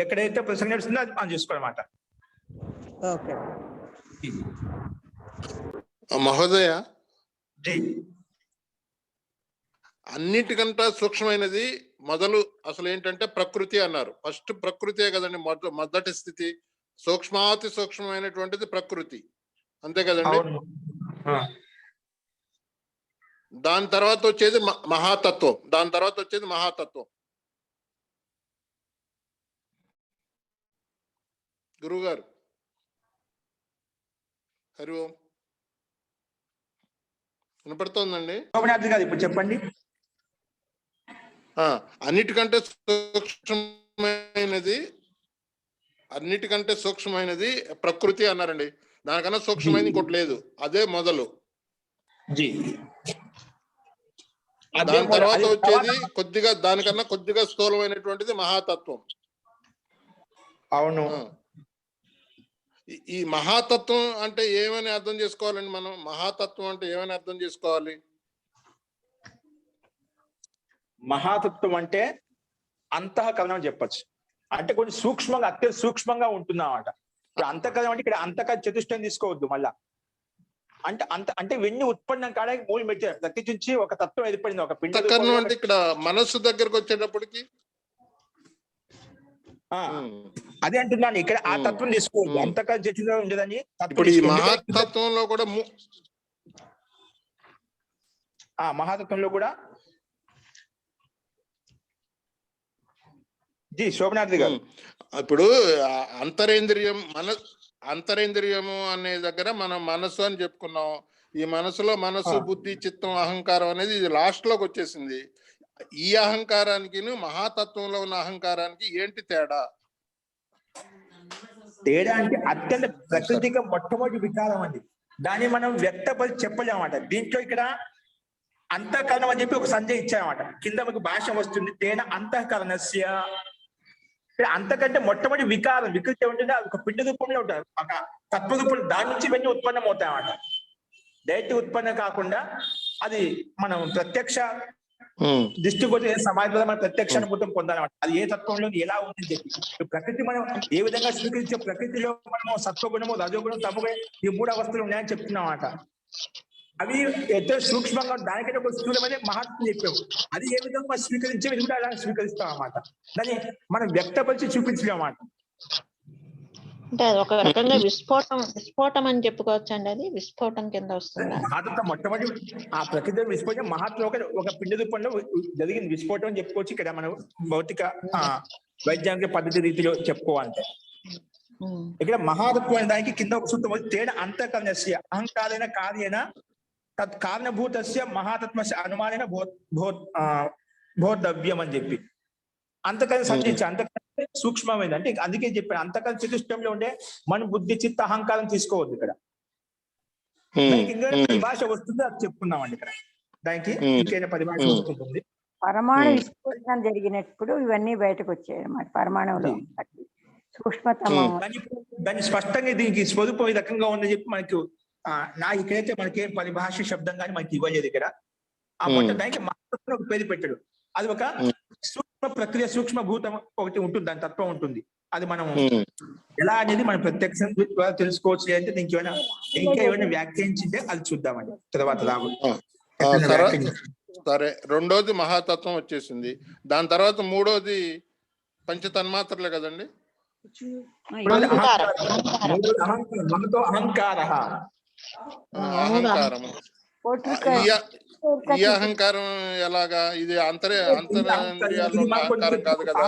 ఎక్కడైతే ప్రసంగం నడుస్తుందో అది మనం చూసుకోవాలన్నమాట. ఓకే మహోదయ, అన్నిటికంటే సూక్ష్మమైనది మొదలు అసలు ఏంటంటే ప్రకృతి అన్నారు. ఫస్ట్ ప్రకృతే కదండి మొదటి స్థితి. సూక్ష్మాతి సూక్ష్మమైనటువంటిది ప్రకృతి, అంతే కదండి? అవును. దాని తర్వాత వచ్చేది మహాతత్వం, దాని తర్వాత వచ్చేది మహాతత్వం. గురువుగారు హరి ఓం, వినపడుతోందండి? శోభనాద్రి గారు ఇప్పుడు చెప్పండి. అన్నిటికంటే సూక్ష్మమైనది ప్రకృతి అన్నారండి. దానికన్నా సూక్ష్మమైనది ఇంకోటి లేదు, అదే మొదలు. దాని తర్వాత వచ్చేది కొద్దిగా దానికన్నా కొద్దిగా స్థూలమైనటువంటిది మహాతత్వం. అవును. ఈ మహాతత్వం అంటే ఏమని అర్థం చేసుకోవాలండి మనం? మహాతత్వం అంటే ఏమని అర్థం చేసుకోవాలి? మహాతత్వం అంటే అంతఃకరణం చెప్పచ్చు. అంటే కొంచెం సూక్ష్మంగా, అత్యంత సూక్ష్మంగా ఉంటుందన్నమాట. ఇప్పుడు అంతఃకరణం అంటే ఇక్కడ అంతఃకరణ చతుష్టయం తీసుకోవద్దు మళ్ళా. అంటే వెన్ను ఉత్పన్నం కావడానికి మూడు మెటీరియల్ ప్రత్యేకించి ఒక తత్వం ఏర్పడింది, ఒక పిండ. అంటే ఇక్కడ మనస్సు దగ్గరకు వచ్చేటప్పటికి అదే అంటున్నాను, ఇక్కడ ఆ తత్వం తీసుకోవద్దు, అంతఃకరణ చతుష్టయం ఉండదని. ఇప్పుడు ఈ మహాతత్వంలో కూడా మహాతత్వంలో కూడా శోభనాద్రి గారు ఇప్పుడు అంతరేంద్రియము అనే దగ్గర మనం మనస్సు అని చెప్పుకున్నాం. ఈ మనసులో మనస్సు, బుద్ధి, చిత్తం, అహంకారం అనేది ఇది లాస్ట్ లోకి వచ్చేసింది. ఈ అహంకారానికి మహాతత్వంలో ఉన్న అహంకారానికి ఏంటి తేడా? తేడా అంటే అత్యంత ప్రకృతిగా మొట్టమొదటి వికారం అండి. దాన్ని మనం వ్యక్తపరిచి చెప్పలేమన్నమాట. దీంట్లో ఇక్కడ అంతఃకరణం అని చెప్పి ఒక సంజయ్ ఇచ్చారన్నమాట. కింద మీకు భాష వస్తుంది, తేన అంతఃకరణస్య. అంతకంటే మొట్టమొదటి వికారం, వికృతి ఉంటుంది, అది ఒక పిండి రూపంలో ఉంటారు, ఒక తత్వ రూపంలో. దాని నుంచి ఇవన్నీ ఉత్పన్నం అవుతాయన్నమాట. డైరెక్ట్ ఉత్పన్నం కాకుండా అది మనం ప్రత్యక్ష దృష్టికి సమాజంలో మనం ప్రత్యక్ష అనుభూతం పొందాలన్నమాట. అది ఏ తత్వంలో ఎలా ఉందని చెప్పి. ప్రకృతి మనం ఏ విధంగా స్వీకరించే, ప్రకృతిలో మనము సత్వగుణము, రజోగుణం, తమగుణం, ఈ 3 అవస్థలు ఉన్నాయని చెప్తున్నాం అన్నమాట. అవి ఎంతో సూక్ష్మంగా, దానికంటే ఒక స్థూలమైన మహాత్మ చెప్పాము. అది ఏ విధంగా స్వీకరించే ఇది కూడా అలా స్వీకరిస్తాం అన్నమాట. దాన్ని మనం వ్యక్తపరిచి చూపించలేం అన్నమాట. అంటే ఒక రకంగా విస్ఫోటం అని చెప్పుకోవచ్చు అండి. అది విస్ఫోటం కింద వస్తుంది. మహాత్మ మొట్టమొదటి ఆ ప్రకృతి విస్ఫోటం మహాత్మ ఒక పిండి రూపంలో జరిగింది విస్ఫోటం అని చెప్పుకోవచ్చు. ఇక్కడ మనం భౌతిక వైజ్ఞానిక పద్ధతి రీతిలో చెప్పుకోవాలంటే ఇక్కడ మహాతత్వం అనే దానికి కింద ఒక సూత్రం తేడా అంతఃకరణస్య అహంకారేణ కార్యేణ తత్ కారణభూతస్య మహాతత్వస్య అనుమానేన బోధవ్యం అని చెప్పి అంతకన్నా సంధించి అంతకన్నా సూక్ష్మమైంది. అంటే అందుకే చెప్పాను, అంతకన్నా చతుష్టంలో ఉండే మన బుద్ధి, చిత్త, అహంకారం తీసుకోవద్దు. ఇక్కడ పరిభాష వస్తుంది, అది చెప్పుకున్నామండి. ఇక్కడ దానికి ఇంకైనా పరిభాష వస్తుంది. పరమాణు విస్ఫోటనం జరిగినప్పుడు ఇవన్నీ బయటకు వచ్చాయి అన్నమాట. పరమాణువులో సూక్ష్మతమ దాన్ని స్పష్టంగా దీనికి స్వరూపం ఈ రకంగా ఉందని చెప్పి మనకు ఇక్కడైతే మనకేం పరిభాష శబ్దం కానీ మనకి ఇవ్వలేదు. ఇక్కడ ఆ మొట్ట దానికి మహాతత్వం ఒక పేరు పెట్టాడు. అది ఒక సూక్ష్మ ప్రక్రియ, సూక్ష్మ భూతం ఒకటి ఉంటుంది, దాని తత్వం ఉంటుంది. అది మనం ఎలా అనేది మనం ప్రత్యక్షం తెలుసుకోవచ్చు. అంటే దీనికి ఏమైనా వ్యాఖ్యానించింటే అది చూద్దామండి తర్వాత. సరే, రెండోది మహాతత్వం వచ్చేసింది. దాని తర్వాత మూడోది పంచతన్మాత్రలే కదండి. అహంకారము. ఈ అహంకారం ఎలాగా? ఇది అంతరేంద్రియాల్లో అహంకారం కాదు కదా.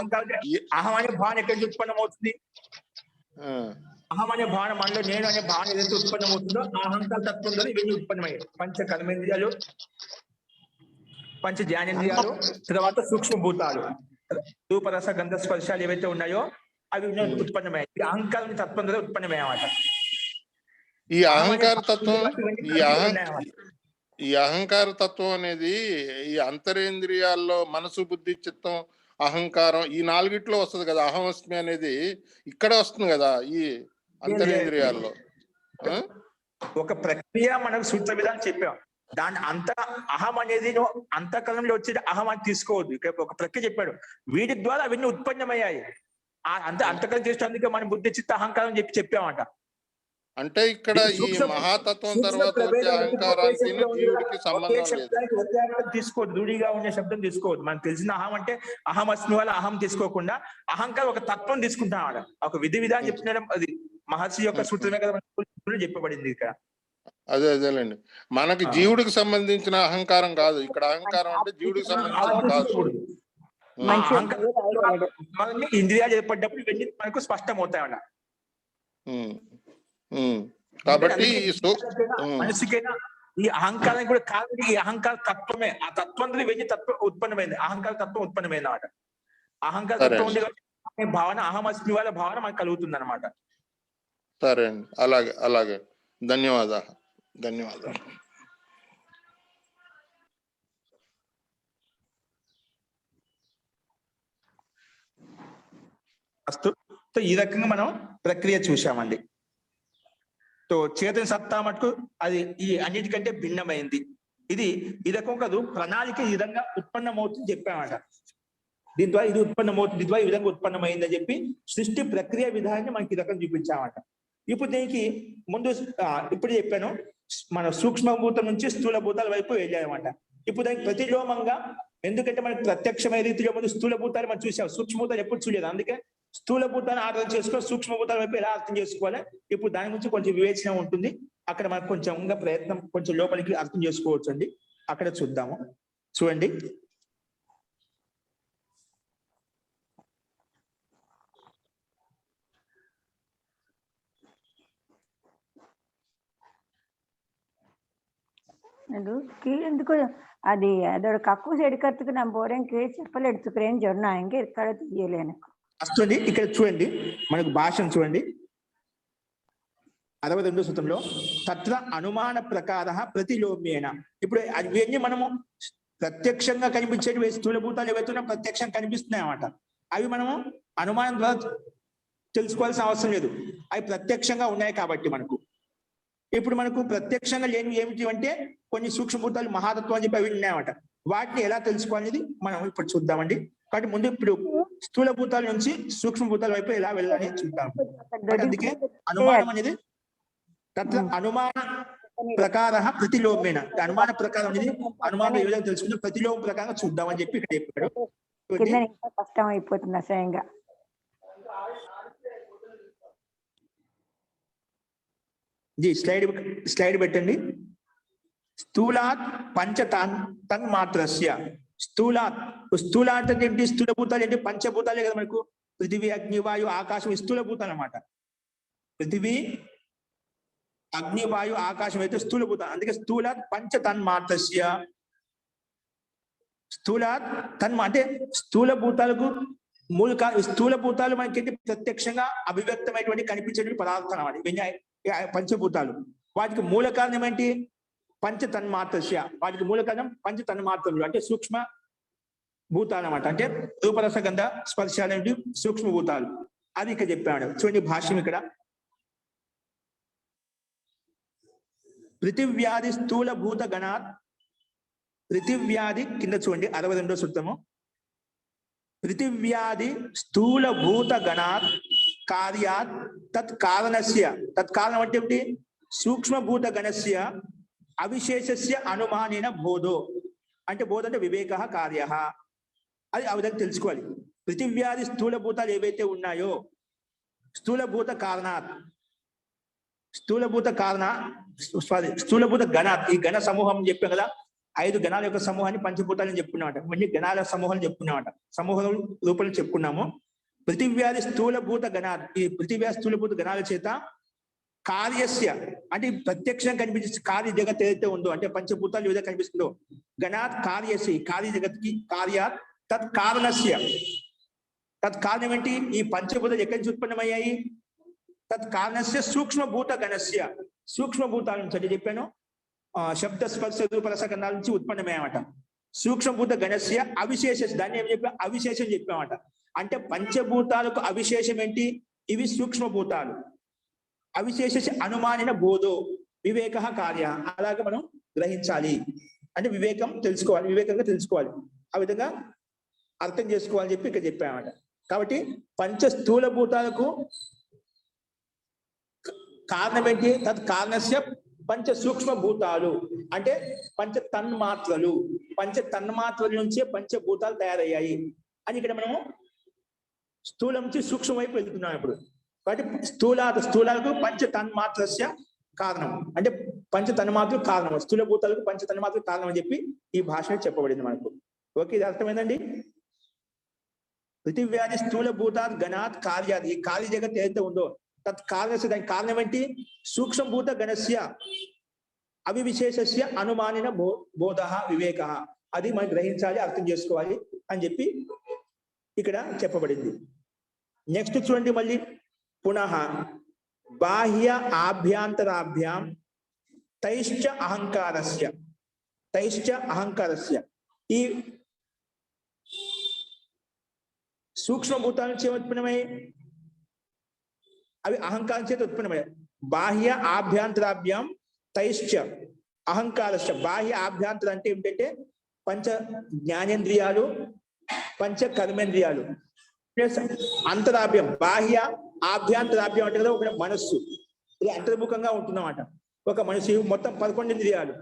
అహం అనే భావన ఎక్కడి నుంచి ఉత్పన్నం అవుతుంది? అహం అనే భావన మనలో నేను అనే భావన ఏదైతే ఉత్పన్నం అవుతుందో ఆ అహంకార తత్వం ద్వారా ఇవన్నీ ఉత్పన్నమయ్యాయి. పంచ కర్మేంద్రియాలు, పంచ జ్ఞానేంద్రియాలు, తర్వాత సూక్ష్మభూతాలు, రూపరస గంధ స్పర్శాలు ఏవైతే ఉన్నాయో అవి ఉత్పన్నమయ్యాయి. అహంకారం తత్వం ద్వారా ఉత్పన్నమయ్యామాట. ఈ అహంకార తత్వం ఈ అహంకార తత్వం అనేది ఈ అంతరేంద్రియాల్లో మనసు, బుద్ధి, చిత్తం, అహంకారం ఈ నాలుగిట్లో వస్తుంది కదా. అహమస్మి అనేది ఇక్కడ వస్తుంది కదా ఈ అంతరేంద్రియాల్లో. ఒక ప్రక్రియ మనకు సూత్ర విధానం చెప్పాం. దాని అహం అనేది అంతఃకరణంలో వచ్చేది అహం అని తీసుకోవద్దు. ఇక్కడ ఒక ప్రక్రియ చెప్పాడు, వీటి ద్వారా అవన్నీ ఉత్పన్నమయ్యాయి. అంతఃకరణ చేసేందుకే మనం బుద్ధి, చిత్త, అహంకారం చెప్పామంట. అంటే ఇక్కడ ఈ మహాతత్వం తర్వాత వచ్చే అహంకారానికి జీవుడికి సంబంధం లేదు. తీసుకోవద్దు, రూఢిగా ఉండే శబ్దం తీసుకోవద్దు. మనకు తెలిసిన అహం అంటే అహం అస్మి వల్ల అహం తీసుకోకుండా అహంకారం ఒక తత్వం తీసుకుంటాం. ఒక విధి విధానం చెప్తున్నాడు, అది మహర్షి యొక్క సూత్రమే కదా మనకు చెప్పబడింది ఇక్కడ. అదేలేండి, మనకి జీవుడికి సంబంధించిన అహంకారం కాదు ఇక్కడ. అహంకారం అంటే జీవుడికి సంబంధించిన కాదు. ఇంద్రియాలు ఏర్పడ్డప్పుడు ఇవన్నీ మనకు స్పష్టం అవుతాయన్న. కాబట్టి మనిషికైనా ఈ అహంకారం కూడా కాదు, ఈ అహంకార తత్వమే, ఆ తత్వం ఇవన్నీ తత్వం ఉత్పన్నమైంది, అహంకార తత్వం ఉత్పన్నమైంది అన్నమాట. అహంకార తత్వం ఉంది కాబట్టి భావన, అహమస్మి వాళ్ళ భావన మనకు కలుగుతుంది అనమాట. సరే అండి, అలాగే అలాగే, ధన్యవాదాలు ధన్యవాదాలు. సో ఈ రకంగా మనం ప్రక్రియ చూసామండి. సో చేతన సత్తా మటుకు అది ఈ అన్నిటికంటే భిన్నమైంది. ఇది ఈ రకం కాదు, ప్రణాళిక ఈ విధంగా ఉత్పన్నమవుతుంది చెప్పామట. దీని ద్వారా ఇది ఉత్పన్నమవుతుంది, దీని ద్వారా ఈ విధంగా ఉత్పన్నమైందని చెప్పి సృష్టి ప్రక్రియ విధానాన్ని మనకి ఈ రకం చూపించామట. ఇప్పుడు దీనికి ముందు ఇప్పుడు చెప్పాను, మన సూక్ష్మభూతం నుంచి స్థూల భూతాల వైపు వెళ్ళామట. ఇప్పుడు దానికి ప్రతిలోమంగా, ఎందుకంటే మనకి ప్రత్యక్షమైన రీతిలో ముందు స్థూల భూతాలు మనం చూసాం, సూక్ష్మభూతాలు ఎప్పుడు చూడలేదు. అందుకే స్థూల భూతాన్ని అర్థం చేసుకోవాలి, సూక్ష్మభూతాల వైపు ఎలా అర్థం చేసుకోవాలి, ఇప్పుడు దాని గురించి కొంచెం వివేచన ఉంటుంది. అక్కడ మనకు కొంచెం ప్రయత్నం, కొంచెం లోపలికి అర్థం చేసుకోవచ్చు అండి. అక్కడ చూద్దాము. చూడండి, ಅದು ಕೀಳೆಂದುಕು అది ಅದರ కక్కు సెడికత్తుకు నా పోరేంకి చెప్పలేడుతుకురేం జొన్న ఇంకే ఇక్కడ తీయలేను వస్తుంది. ఇక్కడ చూడండి, మనకు భాషను చూడండి. 62వ సూత్రంలో తత్ర అనుమాన ప్రకార ప్రతిలోమ్యేన. ఇప్పుడు అవన్నీ మనము ప్రత్యక్షంగా కనిపించేవి స్థూల భూతాలు ఏవైతున్నా ప్రత్యక్షంగా కనిపిస్తున్నాయి అన్నమాట. అవి మనము అనుమానం ద్వారా తెలుసుకోవాల్సిన అవసరం లేదు, అవి ప్రత్యక్షంగా ఉన్నాయి కాబట్టి మనకు. ఇప్పుడు మనకు ప్రత్యక్షంగా లేనివి ఏమిటి అంటే కొన్ని సూక్ష్మభూతాలు మహాతత్వం అని చెప్పి అవి ఉన్నాయన్నమాట. వాటిని ఎలా తెలుసుకోవాలనేది మనం ఇప్పుడు చూద్దామండి. కాబట్టి ముందు ఇప్పుడు స్థూల భూతాల నుంచి సూక్ష్మభూతాల వైపు ఎలా వెళ్ళాలని చూద్దాం. అందుకే అనుమానం అనేది తత్ర అనుమాన ప్రకార ప్రతిలోమేన, అనుమాన ప్రకారం అనేది అనుమానం ఏ విధంగా తెలుసుకుంటే ప్రతిలోమ ప్రకారంగా చూద్దామని చెప్పి ఇక్కడ చెప్పాడు. కష్టం అయిపోతుంది అసహ్యంగా. స్లైడ్ పెట్టండి. స్థూలాత్ పంచ తన్మాత్రస్య. స్థూలాత్ అంటే ఏంటి? స్థూల భూతాలు ఏంటి? పంచభూతాలే కదా మనకు. పృథివీ, అగ్ని, వాయు, ఆకాశం స్థూల భూతాలు అన్నమాట. పృథివీ, అగ్ని, వాయు, ఆకాశం అయితే స్థూల భూతాలు. అందుకే స్థూలాత్ పంచ తన్మాత్రస్య. స్థూలాత్ అంటే స్థూల భూతాలకు స్థూల భూతాలు మనకి ప్రత్యక్షంగా అభివ్యక్తమైనటువంటి కనిపించేటువంటి పదార్థాలు అన్నమాట. పంచభూతాలు. వాటికి మూల కారణం ఏంటి? పంచ తన్మాత్రస్య. వాటికి మూల కారణం పంచ తన్మాత్రలు అంటే సూక్ష్మ భూతాలు అన్నమాట. అంటే రూపరస గంధ స్పర్శ అనేవి సూక్ష్మ భూతాలు. అది ఇక్కడ చెప్పాడు. చూడండి భాష్యం ఇక్కడ. పృథివ్యాధి స్థూల భూత గణాత్. పృథివ్యాధి కింద చూడండి 62వ సూత్రము. పృథివ్యాధి స్థూల భూత గణాత్ కార్యాత్ తత్కారణస్య. తత్కారణం అంటే ఏమిటి? సూక్ష్మభూత గణస్య అవిశేషస్య అనుమానేన బోధో. అంటే బోధ అంటే వివేక కార్య. అది ఆ విధంగా తెలుసుకోవాలి. పృథివ్యాధి స్థూల భూతాలు ఏవైతే ఉన్నాయో స్థూలభూత కారణాత్, స్థూలభూత గణాత్, ఈ గణ సమూహం చెప్పాం కదా, 5 గణాల యొక్క సమూహాన్ని పంచభూతాలని చెప్పుకున్నామట. ఇవన్నీ గణాల సమూహాలు చెప్పుకున్నామట, సమూహ రూపంలో చెప్పుకున్నాము. పృథివ్యాధి స్థూలభూత గణాత్, ఈ పృథివ్యాధి స్థూలభూత గణాల చేత కార్యస్య అంటే ప్రత్యక్షంగా కనిపించే కార్య జగత్ ఏదైతే ఉందో, అంటే పంచభూతాలు ఏదైతే కనిపిస్తుందో, గణాత్ కార్యస్య, కార్య జగత్కి కార్యాత్ తత్కారణస్య. తత్కారణం ఏంటి? ఈ పంచభూతాలు ఎక్కడి నుంచి ఉత్పన్నమయ్యాయి? తత్కారణస్య సూక్ష్మభూత గణస్య. సూక్ష్మభూతాల నుంచి అంటే చెప్పాను, శబ్ద స్పర్శ రూపరస గంధాల నుంచి ఉత్పన్నమయ్యామట. సూక్ష్మభూత గణస్య అవిశేష, దాన్ని ఏం చెప్పా? అవిశేషం చెప్పామట. అంటే పంచభూతాలకు అవిశేషం ఏంటి? ఇవి సూక్ష్మభూతాలు. అవిశేష అనుమానిన బోధో వివేక కార్య. అలాగే మనం గ్రహించాలి అంటే వివేకం తెలుసుకోవాలి, వివేకంగా తెలుసుకోవాలి, ఆ విధంగా అర్థం చేసుకోవాలని చెప్పి ఇక్కడ చెప్పామట. కాబట్టి పంచ స్థూల భూతాలకు కారణం ఏంటి? తత్ కారణస్య పంచ సూక్ష్మ భూతాలు అంటే పంచ తన్మాత్రలు. పంచ తన్మాత్రల నుంచే పంచభూతాలు తయారయ్యాయి అని ఇక్కడ మనము స్థూలం నుంచి సూక్ష్మ వైపు వెళ్తున్నాం. ఇప్పుడు కాబట్టి స్థూలాలకు పంచ తన్మాత్రస్య కారణం అంటే పంచ తన్మాత్రలు కారణం, స్థూల భూతాలకు పంచ తన్మాత్రలు కారణం అని చెప్పి ఈ భాషలో చెప్పబడింది మనకు. ఓకే, ఇది అర్థమైందండి. పృథివ్యాధి స్థూల భూతాత్ గణాత్ కార్యాది, ఈ కార్య జగత్ ఏదైతే ఉందో తత్ కారణస్య, దానికి కారణం ఏంటి? సూక్ష్మభూత గణస్య అవివిశేషస్య అనుమానిన బోధ వివేక, అది మనం గ్రహించాలి, అర్థం చేసుకోవాలి అని చెప్పి ఇక్కడ చెప్పబడింది. నెక్స్ట్ చూడండి మళ్ళీ పునః బాహ్య ఆభ్యాంతరాభ్యాం తైశ్చ అహంకారస్య ఈ సూక్ష్మభూతాల నుంచి ఉత్పన్నమై అవి అహంకారం చేత ఉత్పన్నమయ్యాయి. బాహ్య ఆభ్యాంతరాభ్యాం తైశ్చ అహంకారస్య, బాహ్య ఆభ్యాంతరం అంటే ఏమిటంటే పంచ జ్ఞానేంద్రియాలు, పంచ కర్మేంద్రియాలు ప్లస్ అంతరాభ్యం. బాహ్య ఆభ్యాంతరాభ్యం అంటే కదా ఒక మనస్సు, ఇది అంతర్ముఖంగా ఉంటుందన్నమాట. ఒక మనిషి మొత్తం 11 ఇంద్రియాలు.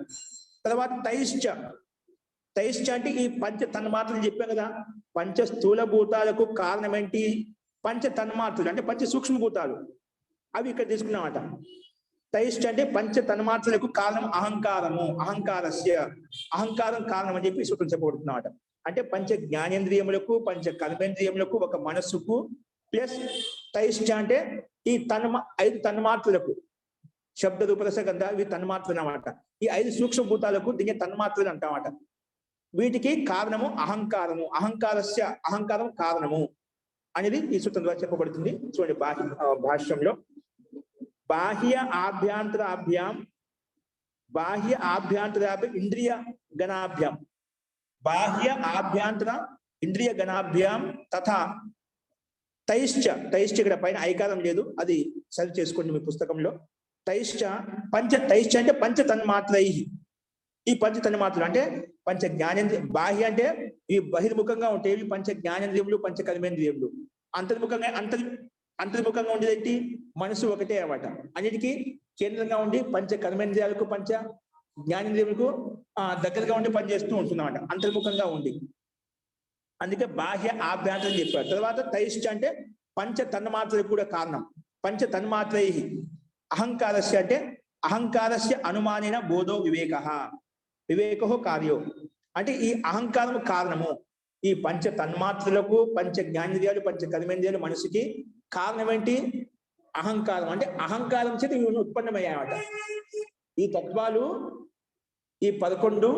తర్వాత తైశ్చ అంటే ఈ పంచ తన్మాత్రలు చెప్పాం కదా, పంచ స్థూల భూతాలకు కారణం ఏంటి? పంచ తన్మాత్రలు అంటే పంచ సూక్ష్మభూతాలు, అవి ఇక్కడ తీసుకున్నామట. తైశ్చ అంటే పంచ తన్మాత్రలకు కారణం అహంకారము, అహంకారం కారణం అని చెప్పి సూత్రం చెప్పబడుతున్నమాట. అంటే పంచ జ్ఞానేంద్రియములకు, పంచ కర్మేంద్రియములకు, ఒక మనస్సుకు ప్లస్ తైశ్చ అంటే ఈ 5 తన్మాత్రలకు, శబ్ద రూపరస గంధ, ఇవి తన్మాత్రలు అన్నమాట. ఈ 5 సూక్ష్మభూతాలకు దీన్ని తన్మాత్రలు అంటామట. వీటికి కారణము అహంకారము, అహంకారం కారణము అనేది ఈ సూత్రం ద్వారా చెప్పబడుతుంది. చూడండి భాష్యంలో బాహ్య ఆభ్యాంతరాభ్యాం ఇంద్రియ గణాభ్యాం, బాహ్య ఆభ్యాంతర ఇంద్రియ గణాభ్యాం తథా తైశ్చ ఇక్కడ పైన ఐకారం లేదు, అది సరి చేసుకోండి మీ పుస్తకంలో. తైశ్చ అంటే పంచ తన్మాత్రై, ఈ పంచ తన్మాత్రలు అంటే పంచ జ్ఞానేంద్రియ, బాహ్య అంటే ఇవి బహిర్ముఖంగా ఉంటాయి, ఇవి పంచ జ్ఞానేంద్రియములు, పంచ కర్మేంద్రియములు. అంతర్ముఖంగా ఉండేది ఏంటి? మనసు ఒకటే అన్నమాట. అన్నిటికీ కేంద్రంగా ఉండి పంచ కర్మేంద్రియాలకు, పంచ జ్ఞానేంద్రియములకు దగ్గరగా ఉండి పనిచేస్తూ ఉంటుందన్నమాట, అంతర్ముఖంగా ఉండి. అందుకే బాహ్య ఆభ్యాంతరం చెప్పారు. తర్వాత తైశ్చ అంటే పంచ తన్మాత్రలకు కూడా కారణం. పంచ తన్మాత్రై అహంకారస్య అంటే అహంకారస్య అనుమానిన బోధో వివేకో కార్యో, అంటే ఈ అహంకారము కారణము. ఈ పంచ తన్మాత్రలకు, పంచ జ్ఞానేంద్రియాలు, పంచ కర్మేంద్రియాలు, మనసుకి కారణం ఏంటి? అహంకారం. అంటే అహంకారం చేత ఇవి ఉత్పన్నమయ్యాయన్నమాట. ఈ తత్వాలు ఈ 11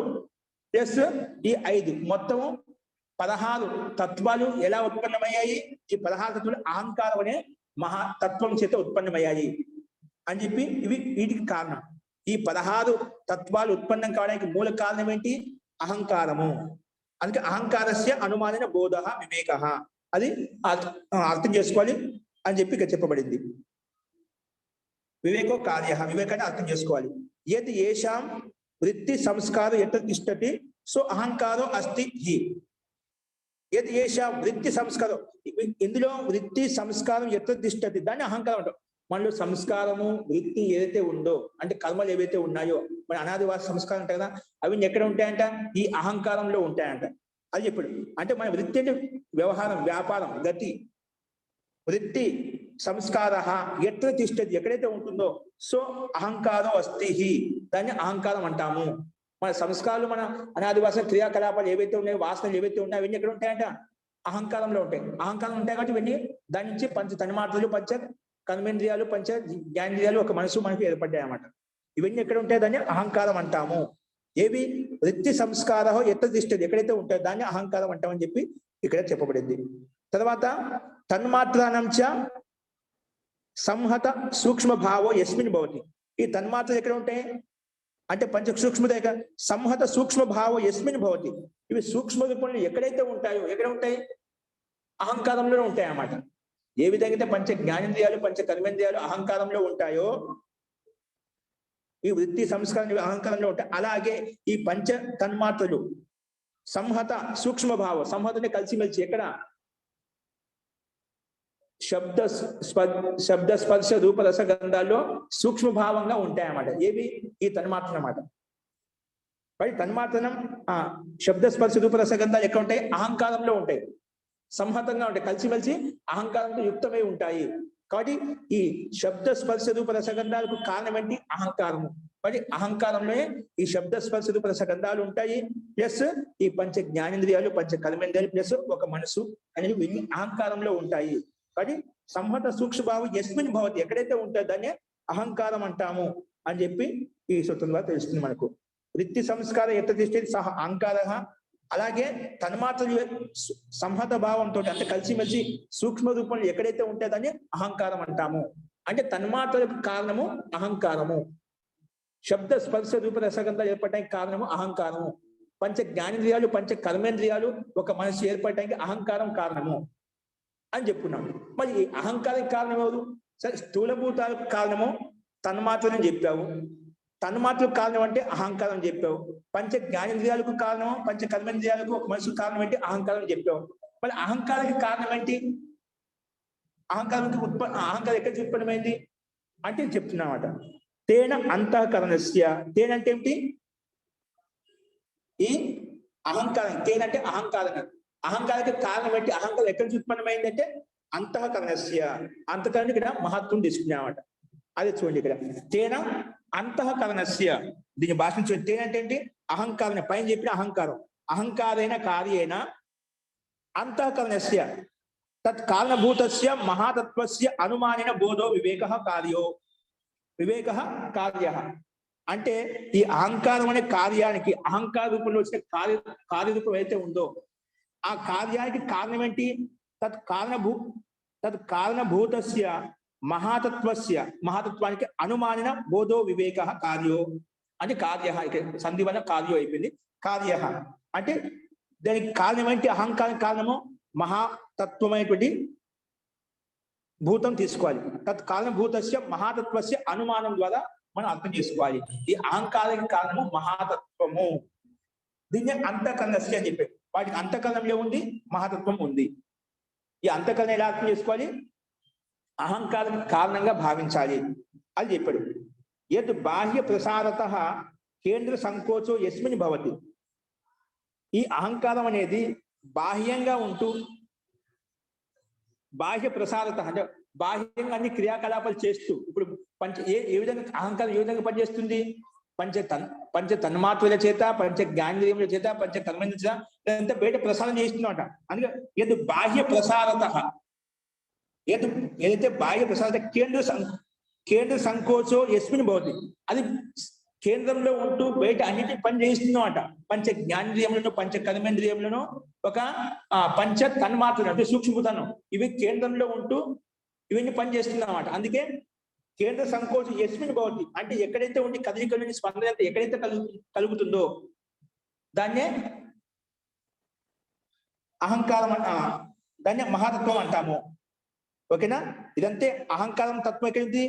ప్లస్ ఈ 5 మొత్తం 16 తత్వాలు ఎలా ఉత్పన్నమయ్యాయి? ఈ 16 తత్వాలు అహంకారం అనే మహాతత్వం చేత ఉత్పన్నమయ్యాయి అని చెప్పి ఇవి వీటికి కారణం. ఈ 16 తత్వాలు ఉత్పన్నం కావడానికి మూల కారణం ఏంటి? అహంకారము. అందుకే అహంకారస్య అనుమానిన బోధ వివేక, అది అర్థం చేసుకోవాలి అని చెప్పి ఇక్కడ చెప్పబడింది. వివేకో కార్య, వివేకాన్ని అర్థం చేసుకోవాలి. యద్ ఏషాం వృత్తి సంస్కారం ఎట్ట తిష్టతి సో అహంకారో అస్తి హి. యద్ ఏషాం వృత్తి సంస్కారం, ఇందులో వృత్తి సంస్కారం ఎట్ట తిష్టతి, దాన్ని అహంకారం అంటాం. మనలో సంస్కారము వృత్తి ఏదైతే ఉందో అంటే కర్మలు ఏవైతే ఉన్నాయో, మన అనాదివాస సంస్కారం ఉంటాయి కదా, అవి ఎక్కడ ఉంటాయంట? ఈ అహంకారంలో ఉంటాయంట. అది చెప్పాడు. అంటే మన వృత్తి అంటే వ్యవహారం, వ్యాపారం, గతి. వృత్తి సంస్కార ఎట్ల తిష్టతి, ఎక్కడైతే ఉంటుందో సో అహంకారం అస్తి, దాన్ని అహంకారం అంటాము. మన సంస్కారాలు, మన అనాదివాస క్రియాకలాపాలు ఏవైతే ఉన్నాయో, వాసనలు ఏవైతే ఉన్నాయో, అవన్నీ ఎక్కడ ఉంటాయంట? అహంకారంలో ఉంటాయి. అహంకారం ఉంటాయి కాబట్టి ఇవన్నీ దాని నుంచి పంచ తన్మాత్రలు, పంచ కర్మేంద్రియాలు, పంచ జ్ఞానేంద్రియాలు, ఒక మనసు మనకి ఏర్పడ్డాయి అన్నమాట. ఇవన్నీ ఎక్కడ ఉంటాయి? దాన్ని అహంకారం అంటాము. ఏవి? వృత్తి సంస్కార ఎట్ల తిష్టది, ఎక్కడైతే ఉంటాయో దాన్ని అహంకారం అంటామని చెప్పి ఇక్కడ చెప్పబడింది. తర్వాత తన్మాత్రానంచ సంహత సూక్ష్మ భావో యస్మిన్ భవతి. ఈ తన్మాత్రలు ఎక్కడ ఉంటాయి అంటే పంచ సూక్ష్మత సంహత సూక్ష్మ భావో యస్మిన్ భవతి. ఇవి సూక్ష్మ రూపంలో ఎక్కడైతే ఉంటాయో, ఎక్కడ ఉంటాయి? అహంకారంలో ఉంటాయి అన్నమాట. ఏ విధంగా అయితే పంచ జ్ఞానేంద్రియాలు, పంచ కర్మేంద్రియాలు అహంకారంలో ఉంటాయో, ఈ వృత్తి సంస్కారం అహంకారంలో ఉంటాయి, అలాగే ఈ పంచ తన్మాత్రలు సంహత సూక్ష్మ భావం, సంహతని కలిసిమెలిసి ఎక్కడ? శబ్ద స్పర్శ రూప రస గంధాల్లో సూక్ష్మ భావంగా ఉంటాయన్నమాట. ఏవి? ఈ తన్మాత్ర అన్నమాట. మరి తన్మాత్రం శబ్ద స్పర్శ రూప రస గంధాలు ఎక్కడ ఉంటాయి? అహంకారంలో ఉంటాయి, సంహతంగా ఉంటాయి, కలిసిమెలిసి అహంకారంతో యుక్తమై ఉంటాయి. కాబట్టి ఈ శబ్ద స్పర్శ రూప రసగంధాలకు కారణం ఏంటి? అహంకారము. మరి అహంకారంలోనే ఈ శబ్ద స్పర్శ రూప రసగంధాలు ఉంటాయి, ప్లస్ ఈ పంచ జ్ఞానేంద్రియాలు, పంచ కర్మేంద్రియాలు, ప్లస్ ఒక మనసు అనేవి ఇన్ని అహంకారంలో ఉంటాయి. కానీ సంహత సూక్ష్మభావం యస్మిన్ భవతి, ఎక్కడైతే ఉంటుందో దాన్ని అహంకారం అంటాము అని చెప్పి ఈ సూత్రం ద్వారా తెలుస్తుంది మనకు. వృత్తి సంస్కార ఎత్త తిష్టేది సహ అహంకార. అలాగే తన్మాత్రలు సంహత భావంతో అంటే కలిసిమెలిసి సూక్ష్మ రూపంలో ఎక్కడైతే ఉంటే దాన్ని అహంకారం అంటాము. అంటే తన్మాత్రలకు కారణము అహంకారము, శబ్ద స్పర్శ రూప రసగంధాలు ఏర్పడటానికి కారణము అహంకారము, పంచ జ్ఞానేంద్రియాలు, పంచ కర్మేంద్రియాలు, ఒక మనసు ఏర్పడటానికి అహంకారం కారణము అని చెప్పుకున్నాము. మరి ఈ అహంకారానికి కారణం ఎవరు? సరే, స్థూలభూతాలకు కారణము తన్మాత్రని చెప్పావు, తన్మాత్రకు కారణం అంటే అహంకారం చెప్పావు. పంచ జ్ఞానేంద్రియాలకు కారణము, పంచ కర్మేంద్రియాలకు, ఒక మనసు కారణం అంటే అహంకారం చెప్పావు. మరి అహంకారానికి కారణం ఏంటి? అహంకారం ఎక్కడి ఉత్పన్నమైంది అంటే చెప్తున్నమాట. తేన అంతఃకరణస్య, తేన అంటే ఏమిటి? ఈ అహంకారం. తేన అంటే అహంకారం. అహంకారానికి కారణం ఏంటి? అహంకారం ఎక్కడి నుంచి ఉత్పన్నమైంది అంటే అంతఃకరణస్య. అంతఃకరణ ఇక్కడ మహత్వం తీసుకున్నామట. అదే చూడండి ఇక్కడ తేన అంతఃకరణస్య, దీని భాష నుంచి తేన అంటే ఏంటి? అహంకారం. పైన చెప్పిన అహంకారం. అహంకారేణ కార్యేణ అంతఃకరణస్య తత్ కారణభూతస్య మహాతత్వస్య అనుమానేన బోధో వివేకః కార్యో. వివేకః కార్యః అంటే ఈ అహంకారం అనే కార్యానికి, అహంకార రూపంలో వచ్చిన కార్యరూపం అయితే ఉందో ఆ కార్యానికి కారణం ఏంటి? తత్ కారణభూతస్య మహాతత్వస్య, మహాతత్వానికి అనుమానిన బోధో వివేకః కార్యో. అంటే కార్య, సంధి వల్ల కార్యో అయిపోయింది. కార్య అంటే దానికి కారణం ఏంటి? అహంకారం కారణము మహాతత్వమైనటువంటి భూతం తీసుకోవాలి. తత్ కారణభూతస్య మహాతత్వస్య అనుమానం ద్వారా మనం అర్థం చేసుకోవాలి. ఈ అహంకారానికి కారణము మహాతత్వము. దీన్ని అంతఃకరణస్య అని చెప్పారు. వాటికి అంతఃకరణంలో ఉంది, మహాతత్వం ఉంది. ఈ అంతఃకరణ ఎలా అర్థం చేసుకోవాలి? అహంకారం కారణంగా భావించాలి అని చెప్పాడు. యద్ బాహ్య ప్రసారత కేంద్ర సంకోచో యస్మిన్ భవతి. ఈ అహంకారం అనేది బాహ్యంగా ఉంటూ, బాహ్య ప్రసారత అంటే బాహ్యంగా అన్ని క్రియాకలాపాలు చేస్తూ, ఇప్పుడు ఏ విధంగా అహంకారం ఏ విధంగా పనిచేస్తుంది? పంచ తన్మాత్రల చేత, పంచ జ్ఞానేంద్రియముల చేత, పంచ కర్మేంద్రియ చేత ఇదంతా బయట ప్రసారం చేస్తున్నమాట. అందుకే యద్ బాహ్య ప్రసారత, ఏదైతే బాహ్య ప్రసారత కేంద్ర సంకోచో యస్మిన్ భవతి, అది కేంద్రంలో ఉంటూ బయట అన్నిటి పని చేయిస్తుందన్నమాట. పంచ జ్ఞానేంద్రియములను, పంచ కర్మేంద్రియములను, ఒక పంచ తన్మాత్రలు అంటే సూక్ష్మభూతాలను, ఇవి కేంద్రంలో ఉంటూ ఇవన్నీ పని చేస్తుందన్నమాట. అందుకే కేంద్ర సంకోచం యస్మిన్ భవతి అంటే ఎక్కడైతే ఉండి కదలికలోని స్పందన ఎక్కడైతే కలుగుతుందో దాన్నే అహంకారం దాన్నే మహాతత్వం అంటాము. ఓకేనా? ఇదంతే అహంకారం తత్వం ఎక్కడిది?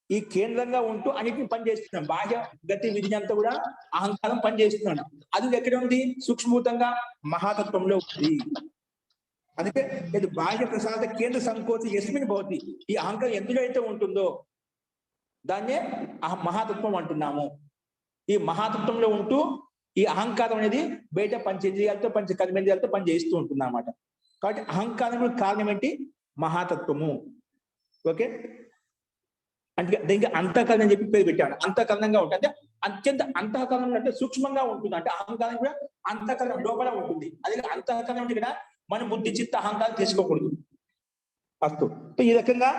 ఈ కేంద్రంగా ఉంటూ అన్నిటిని పనిచేస్తున్నాం. బాహ్య గతి విధి అంతా కూడా అహంకారం పనిచేస్తున్నాడు. అది ఎక్కడ ఉంది? సూక్ష్మభూతంగా మహాతత్వంలో ఉంది. అందుకే ఇది బాహ్య ప్రసాద కేంద్ర సంకోచ యస్మిన్ భవతి, ఈ అహంకారం ఎందులో అయితే ఉంటుందో దాన్నే మహాతత్వం అంటున్నాము. ఈ మహాతత్వంలో ఉంటూ ఈ అహంకారం అనేది బయట పంచేంద్రియాలతో, పంచ కర్మేంద్రియాలతో పనిచేస్తూ ఉంటుంది అన్నమాట. కాబట్టి అహంకారం కారణం ఏంటి? మహాతత్వము. ఓకే, అంటే దీనికి అంతఃకరణ అని చెప్పి పేరు పెట్టాడు. అంతఃకరణంగా ఉంటుంది అంటే అత్యంత అంతఃకరణం అంటే సూక్ష్మంగా ఉంటుంది. అంటే అహంకారం కూడా అంతఃకరణం లోపల ఉంటుంది. అది అంతఃకరణం అంటే ఇక్కడ మన బుద్ధి చిత్త అహంకారం తీసుకోకూడదు. అస్తు. ఈ రకంగా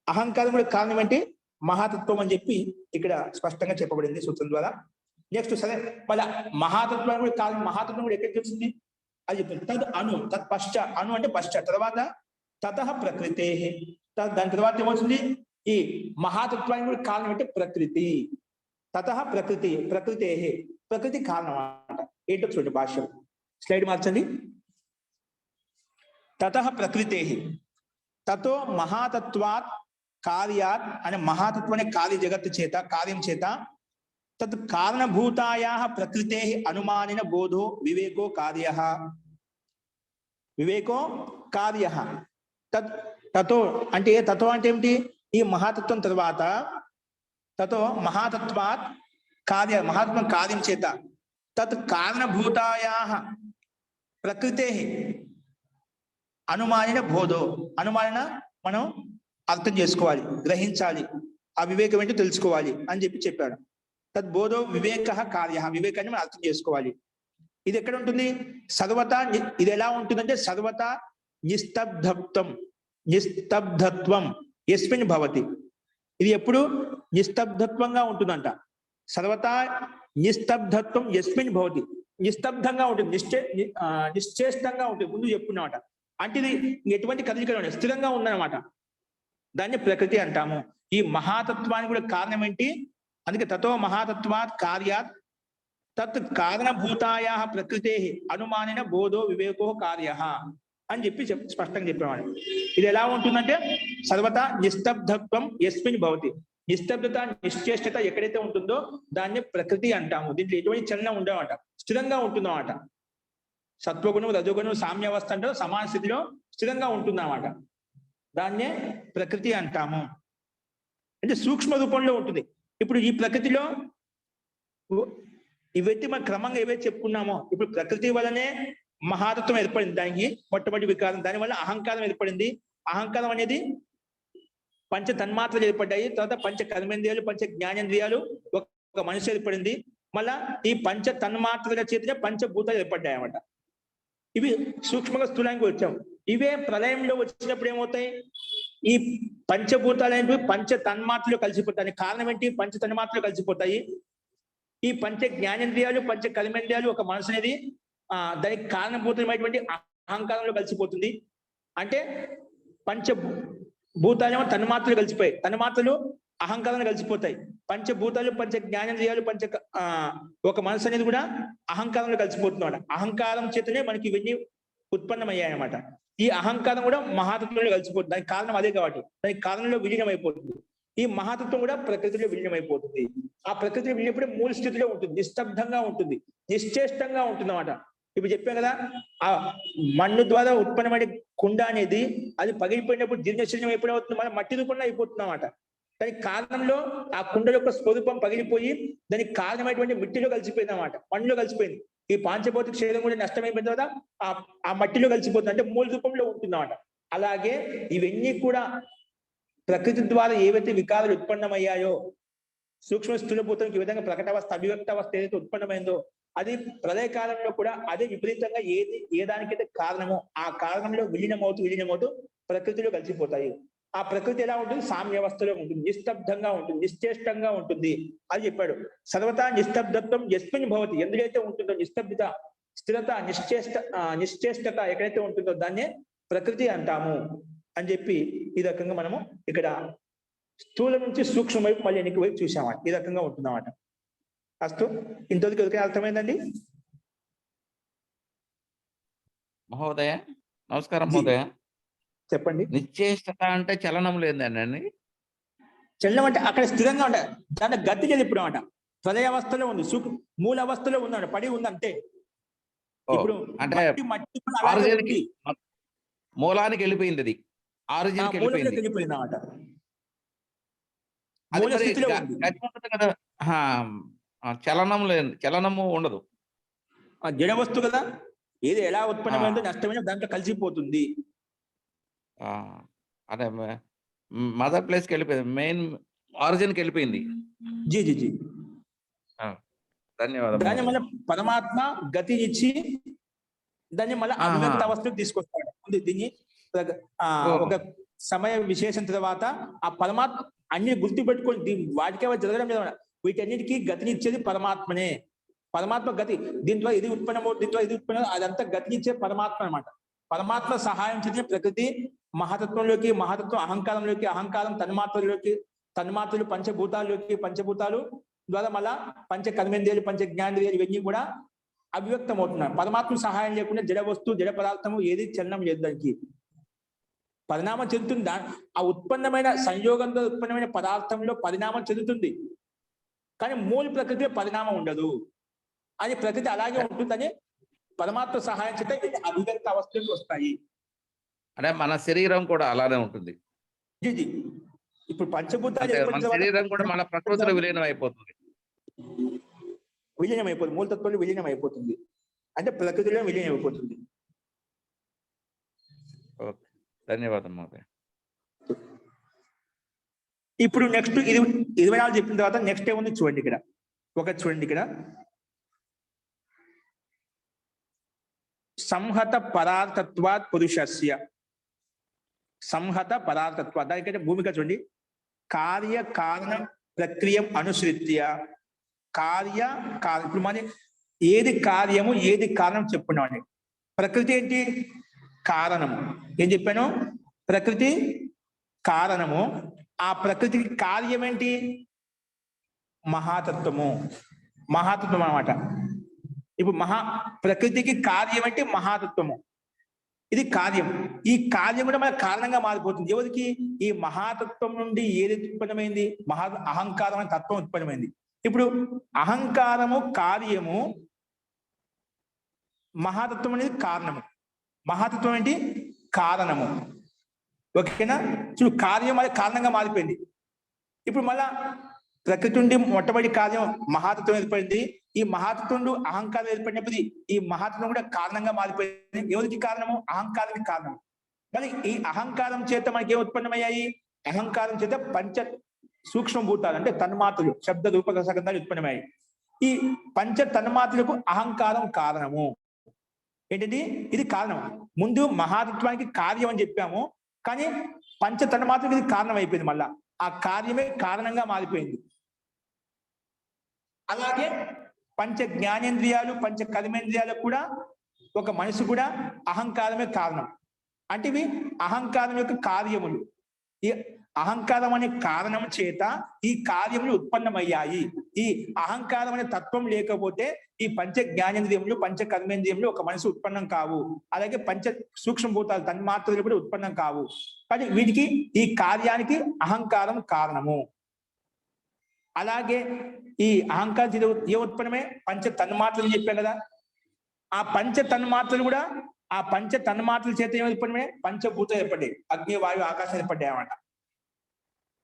అహంకారం కూడా కారణం ఏంటి? మహాతత్వం అని చెప్పి ఇక్కడ స్పష్టంగా చెప్పబడింది సూత్రం ద్వారా. నెక్స్ట్ సరే, మళ్ళీ మహాతత్వం కూడా కారణం. మహాతత్వం కూడా ఎక్కడికి వచ్చింది అది చెప్తుంది. తద్ అణు, తత్ పశ్చాత్, అణు అంటే పశ్చాత్, తర్వాత తతః ప్రకృతే, దాని తర్వాత ఏమవుతుంది? ఈ మహాతత్వానికి కూడా కారణం అంటే ప్రకృతి. తతః ప్రకృతి, ప్రకృతే, ప్రకృతి కారణం అన్నమాట. ఏంటో చూడండి భాష, స్లైడ్ మార్చండి. తతః ప్రకృతే, తతో మహాతత్వాత్ కార్యాత్ అనే మహాతత్వం అనే కార్య జగత్తు చేత, కార్యం చేత, తత్ కారణభూతాయా ప్రకృతే అనుమానిన బోధో వివేకో కార్య. వివేకో కార్య. తతో అంటే తతో అంటే ఏమిటి? ఈ మహాతత్వం తర్వాత తతో మహాతత్వాత్ కార్య, మహాత్మ కార్యం చేత, తత్ కారణభూతాయా ప్రకృతే అనుమానిన బోధో. అనుమానిన మనం అర్థం చేసుకోవాలి, గ్రహించాలి, ఆ వివేకం ఏంటో తెలుసుకోవాలి అని చెప్పాడు. తద్బోధో వివేక కార్య, వివేకాన్ని మనం అర్థం చేసుకోవాలి. ఇది ఎక్కడ ఉంటుంది? సర్వతా, ఇది ఎలా ఉంటుందంటే సర్వతా నిస్తబ్ధత్వం యస్మిన్ భవతి. ఇది ఎప్పుడు నిస్తబ్ధత్వంగా ఉంటుందంట. సర్వతా నిస్తబ్ధత్వం యస్మిన్ భవతి, నిస్తబ్దంగా ఉంటుంది, నిశ్చేష్టంగా ఉంటుంది. ముందు చెప్పుకున్నామాట. అంటే ఇది ఎటువంటి కదలికలు స్థిరంగా ఉందన్నమాట. దాన్ని ప్రకృతి అంటాము. ఈ మహాతత్వానికి కూడా కారణం ఏంటి? అందుకే తతో మహాతత్వాత్ కార్యాత్ తత్ కారణభూతాయా ప్రకృతే అనుమానిన బోధో వివేకో కార్య అని చెప్పి స్పష్టంగా చెప్పేవాడు. ఇది ఎలా ఉంటుందంటే సర్వతా నిస్తబ్ధత్వం యస్మిన్ భవతి, నిస్తబ్దత నిశ్చేష్టత ఎక్కడైతే ఉంటుందో దాన్ని ప్రకృతి అంటాము. దీంట్లో ఎటువంటి చలనం ఉండవట, స్థిరంగా ఉంటుందన్నమాట. సత్వగుణం రజోగుణం సామ్యావస్థ అంటే సమాన స్థితిలో స్థిరంగా ఉంటుందన్నమాట. దాన్నే ప్రకృతి అంటాము. అంటే సూక్ష్మ రూపంలో ఉంటుంది. ఇప్పుడు ఈ ప్రకృతిలో ఇవైతే మనం క్రమంగా ఏవైతే చెప్పుకున్నామో, ఇప్పుడు ప్రకృతి వల్లనే మహాతత్వం ఏర్పడింది. దానికి మొట్టమొదటి వికారం, దానివల్ల అహంకారం ఏర్పడింది. అహంకారం అనేది పంచ తన్మాత్రలు ఏర్పడ్డాయి. తర్వాత పంచ కర్మేంద్రియాలు, పంచ జ్ఞానేంద్రియాలు, ఒక మనిషి ఏర్పడింది. మళ్ళా ఈ పంచ తన్మాత్రల చేతనే పంచభూతాలు ఏర్పడ్డాయి అన్నమాట. ఇవి సూక్ష్మంగా స్థూలానికి వచ్చాం. ఇవే ప్రళయంలో వచ్చినప్పుడు ఏమవుతాయి? ఈ పంచభూతాలు అనేవి పంచ తన్మాత్రలు కలిసిపోతాయి. కారణం ఏంటి? పంచ తన్మాత్రలు కలిసిపోతాయి. ఈ పంచ జ్ఞానేంద్రియాలు, పంచ కర్మేంద్రియాలు, ఒక మనసు అనేది దానికి కారణభూతమైనటువంటి అహంకారంలో కలిసిపోతుంది. అంటే పంచభూతాలేమో తన్మాత్రలు కలిసిపోయాయి, తన్మాత్రలు అహంకారాన్ని కలిసిపోతాయి. పంచభూతాలు, పంచ జ్ఞానేంద్రియాలు, ఒక మనసు అనేది కూడా అహంకారంలో కలిసిపోతున్నాడు. అహంకారం చేతనే మనకి ఇవన్నీ ఉత్పన్నమయ్యాయి అన్నమాట. ఈ అహంకారం కూడా మహాతత్వంలో కలిసిపోతుంది. దానికి కారణం అదే కాబట్టి దానికి కారణంలో విలీనం అయిపోతుంది. ఈ మహాతత్వం కూడా ప్రకృతిలో విలీనం అయిపోతుంది. ఆ ప్రకృతిలో విలీనప్పుడు మూల స్థితిలో ఉంటుంది, నిస్తబ్దంగా ఉంటుంది, నిశ్చేష్టంగా ఉంటుంది అన్నమాట. ఇప్పుడు చెప్పాం కదా, ఆ మన్ను ద్వారా ఉత్పన్నమైన కుండ అనేది అది పగిలిపోయినప్పుడు జీర్ణశల్యం ఎప్పుడవుతుంది? మన మట్టి రూపంలో అయిపోతుంది అన్నమాట. దానికి కారణంలో ఆ కుండ యొక్క స్వరూపం పగిలిపోయి దానికి కారణమైనటువంటి మిట్టిలో కలిసిపోయింది అన్నమాట, మన్నులో కలిసిపోయింది. ఈ పాంచభౌతిక శరీరం కూడా నష్టమైపోయిన తర్వాత ఆ మట్టిలో కలిసిపోతుంది, అంటే మూల రూపంలో ఉంటుంది అన్నమాట. అలాగే ఇవన్నీ కూడా ప్రకృతి ద్వారా ఏవైతే వికారాలు ఉత్పన్నమయ్యాయో, సూక్ష్మ స్థూలభూతానికి ఈ విధంగా ప్రకటావస్థ, అభివ్యక్త అవస్థ ఏదైతే ఉత్పన్నమైందో అది ప్రళయకాలంలో కూడా అదే విపరీతంగా ఏ దానికైతే కారణమో ఆ కారణంలో విలీనమవుతూ ప్రకృతిలో కలిసిపోతాయి. ఆ ప్రకృతి ఎలా ఉంటుంది? సామ్యావస్థలో ఉంటుంది, నిస్తబ్దంగా ఉంటుంది, నిశ్చేష్టంగా ఉంటుంది అని చెప్పాడు. సర్వతా నిస్తబ్దత్వం యస్మిన్ భవతి, ఎందుకైతే ఉంటుందో నిస్తబ్దత, స్థిరత, నిశ్చేష్టత ఎక్కడైతే ఉంటుందో దాన్నే ప్రకృతి అంటాము అని చెప్పి ఈ రకంగా మనము ఇక్కడ స్థూల నుంచి సూక్ష్మ వైపు మళ్ళీ ఎన్నిక వైపు చూసామాట. ఈ రకంగా ఉంటుందన్నమాట. అస్తు, ఇంతవరకు ఎవరికైనా అర్థమైందండి? మహోదయ నమస్కారం. మహోదయ చెప్పండి. నిశ్చేష్టత అంటే చలనం లేదండి? చలనం అంటే అక్కడ స్థిరంగా ఉంటాయి, దాంట్లో గతి లేదు ఇప్పుడు అన్నమాట. ప్రళయ అవస్థలో ఉంది, మూల అవస్థలో ఉందంట, పడి ఉంది అంతే. ఇప్పుడు అంటే మూలానికి వెళ్ళిపోయింది, అది ఆరిజిన్ వెళ్ళిపోయింది అన్నమాట. కదా, చలనం లేదు, చలనము ఉండదు. జడ వస్తు కదా, ఏది ఎలా ఉత్పన్నమైందో నష్టమైన దాంట్లో కలిసిపోతుంది. అదే మదర్ ప్లేస్కి వెళ్ళిపోయింది, మెయిన్ ఆరిజిన్కి వెళ్ళిపోయింది. జీ జీ జీ ధన్యవాదాలు. దాన్ని మళ్ళీ పరమాత్మ గతి ఇచ్చి దాన్ని మళ్ళీ అభివ్యక్త అవస్థకు తీసుకొస్తాడు. దీన్ని ఒక సమయ విశేషం తర్వాత ఆ పరమాత్మ అన్ని గుర్తు పెట్టుకొని వాటికే జరగడం లేదు, వీటన్నిటికీ గతినిచ్చేది పరమాత్మనే. పరమాత్మ గతి, దీంట్లో ఇది ఉత్పన్నమవుతుంది, దీంట్లో ఇది ఉత్పన్నం, అదంతా గతినిచ్చే పరమాత్మ అన్నమాట. పరమాత్మ సహాయం చేసే ప్రకృతి మహాతత్వంలోకి, మహాతత్వం అహంకారంలోకి, అహంకారం తన్మాత్రలోకి, తన్మాత్రలు పంచభూతాల్లోకి, పంచభూతాలు ద్వారా మళ్ళా పంచ కర్మేంద్రియాలు, పంచ జ్ఞానేంద్రియాలు ఇవన్నీ కూడా అభివ్యక్తం అవుతున్నాయి. పరమాత్మ సహాయం లేకుండా జడ వస్తువు, జడ పదార్థము ఏది చలనం లేదు, దానికి పరిణామం చెందుతుంది. ఆ ఉత్పన్నమైన సంయోగంతో ఉత్పన్నమైన పదార్థంలో పరిణామం చెందుతుంది, కానీ మూల ప్రకృతిలో పరిణామం ఉండదు. అది ప్రకృతి అలాగే ఉంటుందని పరమాత్మ సహాయం చేత అభివ్యక్త అవస్థలకు వస్తాయి. అంటే మన శరీరం కూడా అలానే ఉంటుంది. ఇప్పుడు పంచభూతాలు శరీరం కూడా మన ప్రకృతిలో విలీనం అయిపోతుంది, మూలతత్వంలో విలీనం అయిపోతుంది, అంటే ప్రకృతిలో విలీనం అయిపోతుంది. ఓకే, ధన్యవాదం మహోదయ. ఇప్పుడు నెక్స్ట్ ఇది 24 చెప్పిన తర్వాత నెక్స్ట్ ఏముంది చూడండి ఇక్కడ. చూడండి ఇక్కడ సంహత పదార్థత్వాత్ పురుషస్య. సంహత పదార్థత్వాత్ దానికంటే భూమిక చూడండి. కార్య కారణ ప్రక్రియ అనుసృత్య ఇప్పుడు మరి ఏది కార్యము ఏది కారణం చెప్పుకున్నామండి. ప్రకృతి ఏంటి? కారణము. ఏం చెప్పాను? ప్రకృతి కారణము. ఆ ప్రకృతికి కార్యం ఏంటి? మహాతత్వము. మహాతత్వం అన్నమాట. ఇప్పుడు ప్రకృతికి కార్యం అంటే మహాతత్వము. ఇది కార్యం. ఈ కార్యం కూడా మన కారణంగా మారిపోతుంది. ఎవరికి? ఈ మహాతత్వం నుండి ఏది ఉత్పన్నమైంది? అహంకారం అనే తత్వం ఉత్పన్నమైంది. ఇప్పుడు అహంకారము కార్యము, మహాతత్వం అనేది కారణము. మహాతత్వం ఏంటి? కారణము. ఓకేనా? చూడు, కార్యం అది కారణంగా మారిపోయింది. ఇప్పుడు మళ్ళా ప్రకృతి నుండి మొట్టమొదటి కార్యం మహాతత్వం ఏర్పడింది. ఈ మహాతత్వం నుండి అహంకారం ఏర్పడినప్పుడు ఈ మహాతత్వం కూడా కారణంగా మారిపోయింది. ఎవరికి కారణము? అహంకారానికి కారణం. మరి ఈ అహంకారం చేత మనకి ఏం ఉత్పన్నమయ్యాయి? అహంకారం చేత పంచ సూక్ష్మభూతాలు అంటే తన్మాత్రలు, శబ్ద రూప రసగంధాలు ఉత్పన్నమయ్యాయి. ఈ పంచ తన్మాత్రలకు అహంకారం కారణము. ఏంటండి? ఇది కారణం. ముందు మహాతత్వానికి కార్యం అని చెప్పాము, కానీ పంచ తన్మాత్రకు ఇది కారణం అయిపోయింది. మళ్ళా ఆ కార్యమే కారణంగా మారిపోయింది. అలాగే పంచ జ్ఞానేంద్రియాలు, పంచ కర్మేంద్రియాలకు కూడా ఒక మనసు కూడా అహంకారమే కారణం. అంటే ఇవి అహంకారం యొక్క కార్యములు. ఈ అహంకారం అనే కారణం చేత ఈ కార్యములు ఉత్పన్నమయ్యాయి. ఈ అహంకారం అనే తత్వం లేకపోతే ఈ పంచ జ్ఞానేంద్రియములు, పంచ కర్మేంద్రియములు ఒక మనసు ఉత్పన్నం కావు. అలాగే పంచ సూక్ష్మభూతాలు తన్మాత్రలు కూడా ఉత్పన్నం కావు. కానీ వీటికి ఈ కార్యానికి అహంకారం కారణము. అలాగే ఈ అహంకారం ఏ ఉత్పన్నమే? పంచ తన్మాత్రలు చెప్పాను కదా. ఆ పంచ తన్మాత్రలు కూడా ఆ పంచ తన్మాత్రల చేత ఏం ఉత్పన్నమే? పంచభూతాలు ఏర్పడ్డాయి. అగ్ని, వాయు, ఆకాశం ఏర్పడ్డాయి అన్నమాట.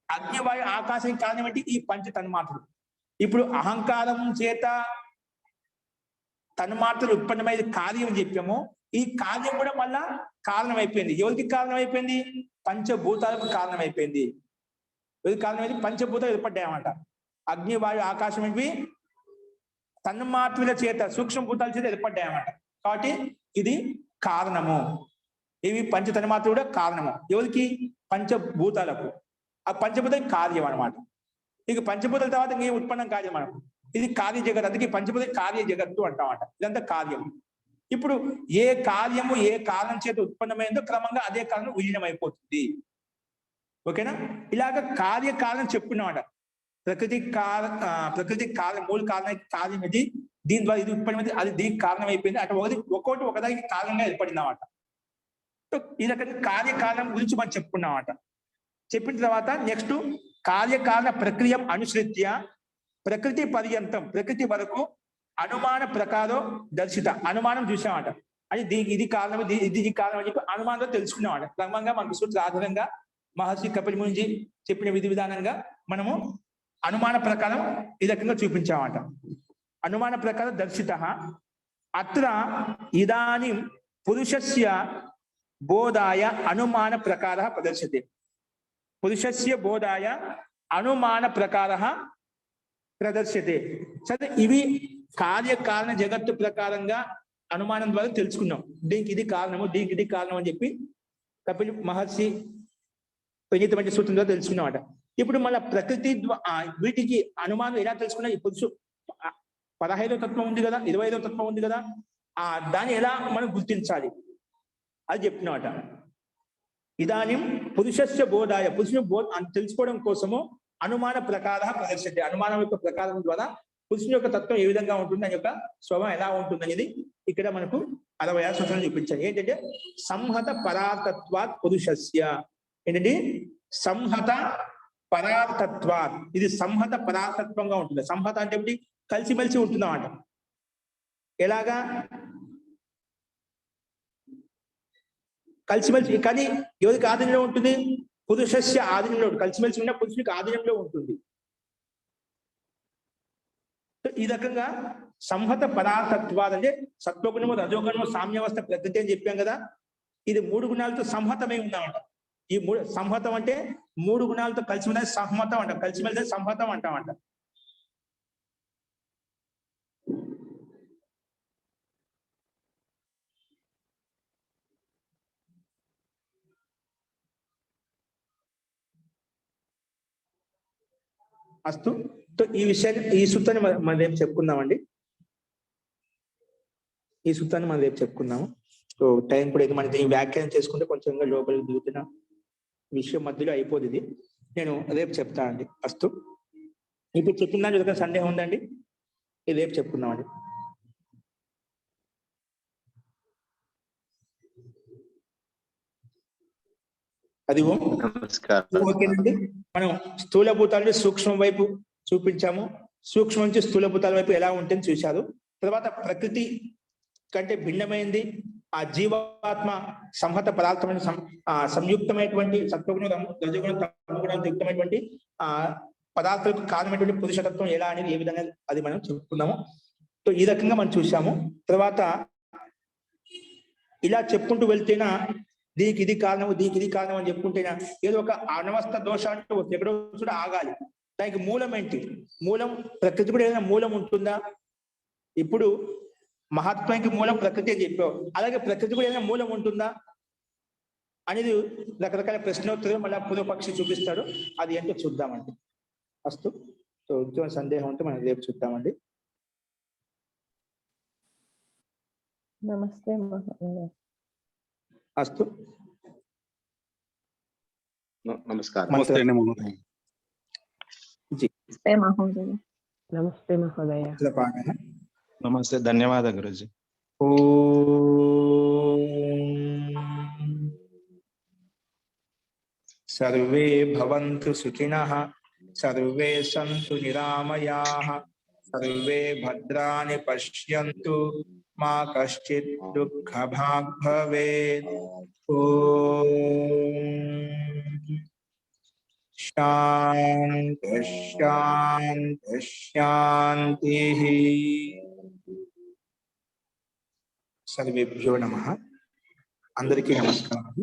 అగ్ని, వాయు, ఆకాశం కారణం ఏంటి? ఈ పంచ తన్మాత్రలు. ఇప్పుడు అహంకారం చేత తన్మాత్రలు ఉత్పన్నమైంది కార్యం చెప్పాము. ఈ కార్యం కూడా మళ్ళా కారణం అయిపోయింది. ఎవరికి కారణం అయిపోయింది? పంచభూతాలకు కారణం అయిపోయింది. ఎవరికి కారణమైంది? పంచభూతాలు ఏర్పడ్డాయి అన్నమాట. అగ్ని, వాయు, ఆకాశం ఇవి తన్మాత్రల చేత, సూక్ష్మభూతాల చేత ఏర్పడ్డాయి అన్నమాట. కాబట్టి ఇది కారణము. ఇవి పంచ తన్మాత్రలు కూడా కారణము. ఎవరికి? పంచభూతాలకు. ఆ పంచభూతం కార్యం అనమాట. ఇక పంచభూతాల తర్వాత ఇంకేం ఉత్పన్నం కార్యం మనకు. ఇది కార్య జగత్. అందుకే పంచభూత కార్య జగత్తు అంటామట. ఇదంతా కార్యం. ఇప్పుడు ఏ కార్యము ఏ కారణం చేత ఉత్పన్నమైందో క్రమంగా అదే కారణం విలీనం అయిపోతుంది. ఓకేనా? ఇలాగ కార్యకారణం చెప్పుకున్నామట. ప్రకృతి కారణం, మూల కారణానికి కార్యం ఇది, దీని ద్వారా ఇది ఉత్పన్నమైంది, అది దీనికి కారణం అయిపోయింది. అటు ఒక్కొక్కటి ఒకదానికి కారణంగా ఏర్పడిందన్నమాట. ఈ రకంగా కార్యకారణం గురించి మనం చెప్పుకున్నామట. చెప్పిన తర్వాత నెక్స్ట్ కార్యకారణ ప్రక్రియ అనుసృత్య ప్రకృతి పర్యంతం, ప్రకృతి వరకు అనుమాన ప్రకారం దర్శిత. అనుమానం చూసామట. అది దీనికి ఇది కారణం, ఇది కారణం అని చెప్పి అనుమానంలో తెలుసుకున్నామట. క్రమంగా మనకు సూత్ర ఆధారంగా మహర్షి కపిల ముని చెప్పిన విధి విధానంగా మనము అనుమాన ప్రకారం ఈ రకంగా చూపించామట. అనుమాన ప్రకారం దర్శిత. అత్ర ఇదానీం పురుషస్య బోధాయ అనుమాన ప్రకార ప్రదర్శతే. పురుషస్య బోధాయ అనుమాన ప్రకార ప్రదర్శతే. సరే, ఇవి కార్యకారణ జగత్తు ప్రకారంగా అనుమానం ద్వారా తెలుసుకున్నాం. దీనికి ఇది కారణము, దీనికి ఇది కారణం అని చెప్పి కపిల మహర్షి పండిత సూత్రం ద్వారా తెలుసుకున్నామట. ఇప్పుడు మళ్ళీ ప్రకృతి వీటికి అనుమానం ఎలా తెలుసుకున్నా? ఇప్పుడు 15వ తత్వం ఉంది కదా, 25వ తత్వం ఉంది కదా, దాన్ని ఎలా మనం గుర్తించాలి అది చెప్తున్నామట. ఇదానీ పురుషస్య బోధాయ, పురుషుని తెలుసుకోవడం కోసము అనుమాన ప్రకార ప్రదర్శించే. అనుమానం యొక్క ప్రకారం ద్వారా పురుషుని యొక్క తత్వం ఏ విధంగా ఉంటుంది, అని యొక్క స్వభావం ఎలా ఉంటుంది అనేది ఇక్కడ మనకు 66 సూత్రాలు చూపించాయి. ఏంటంటే సంహత పరార్థత్వాత్ పురుషస్య. ఏంటంటే సంహత పరార్థత్వాత్. ఇది సంహత పరార్థత్వంగా ఉంటుంది. సంహత అంటే ఏమిటి? కలిసిమెలిసి ఉంటుందన్నమాట. ఎలాగా? కలిసిమెలిసి. కానీ ఎవరికి ఆధీనంలో ఉంటుంది? పురుషస్య ఆధీనంలో. కలిసిమెలిసి ఉన్న పురుషునికి ఆధీనంలో ఉంటుంది. ఈ రకంగా సంహత పదార్థత్వాలు అంటే సత్వగుణము, రజోగుణము, సామ్యావస్థ, ప్రకృతి అని చెప్పాం కదా. ఇది 3 గుణాలతో సంహతమై ఉందన్నమాట. ఈ మూడు సంహతం అంటే 3 గుణాలతో కలిసి ఉన్నది సంహతం అంటాం, కలిసి వెళ్తే సంహతం అంటామంట. అస్తు. ఈ విషయాన్ని, ఈ సూత్రాన్ని మనం రేపు చెప్పుకుందామండి. ఈ సూత్రాన్ని మనం రేపు చెప్పుకుందాము. సో టైం కూడా ఇది మనకి వ్యాఖ్యానం చేసుకుంటే కొంచెం లోపలికి దిగుతున్న విషయం మధ్యలో అయిపోతుంది. నేను రేపు చెప్తానండి. అస్తు. ఇప్పుడు చెప్పిందా ఏదైనా సందేహం ఉందండి? ఇది రేపు చెప్పుకుందామండి. అది ఓకేనండి. మనం స్థూల భూతాలు సూక్ష్మం వైపు చూపించాము, సూక్ష్మం నుంచి స్థూల భూతాల వైపు ఎలా ఉంటుందని చూశారు. తర్వాత ప్రకృతి కంటే భిన్నమైంది ఆ జీవాత్మ సంహత పదార్థమైన సంయుక్తమైనటువంటి సత్వగుణం, రజగుణం, తమగుణం యుక్తమైనటువంటి పదార్థాలకు కారణమైనటువంటి పురుషతత్వం ఎలా అనేది ఏ విధంగా అది మనం చెప్పుకున్నాము. సో ఈ రకంగా మనం చూసాము. తర్వాత ఇలా చెప్పుకుంటూ వెళ్తేనా దీనికి ఇది కారణం, దీనికి ఇది కారణం అని చెప్పుకుంటేనా ఏదో ఒక అనవస్థ దోషాన్ని ఎక్కడో కూడా ఆగాలి. దానికి మూలం ఏంటి? మూలం ప్రకృతి కూడా ఏదైనా మూలం ఉంటుందా? ఇప్పుడు మహాత్మానికి మూలం ప్రకృతి అని చెప్పావు, అలాగే ప్రకృతి కూడా ఏదైనా మూలం ఉంటుందా అనేది రకరకాల ప్రశ్నోత్తరం మళ్ళీ పూర్వపక్షి చూపిస్తాడు. అది ఏంటో చూద్దామండి. అస్తు. సో ఇంకేమైనా సందేహం ఉంటే మనం రేపు చూద్దామండి. నమస్తే మహోదయ. అస్తు. నమస్కారం. నమస్తే మహోదయ. నమస్తే మహోదయ. నమస్తే, ధన్యవాద గురుజీ. సర్వే భవంతు సుఖినః, సర్వే సంతు నిరామయాః, సర్వే భద్రాణి పశ్యంతు, మా కశ్చిత్ దుఃఖభాగ్ భవేత్. శాంతి శాంతి శాంతి. సర్వేభ్యో నమః. అందరికీ నమస్కారం.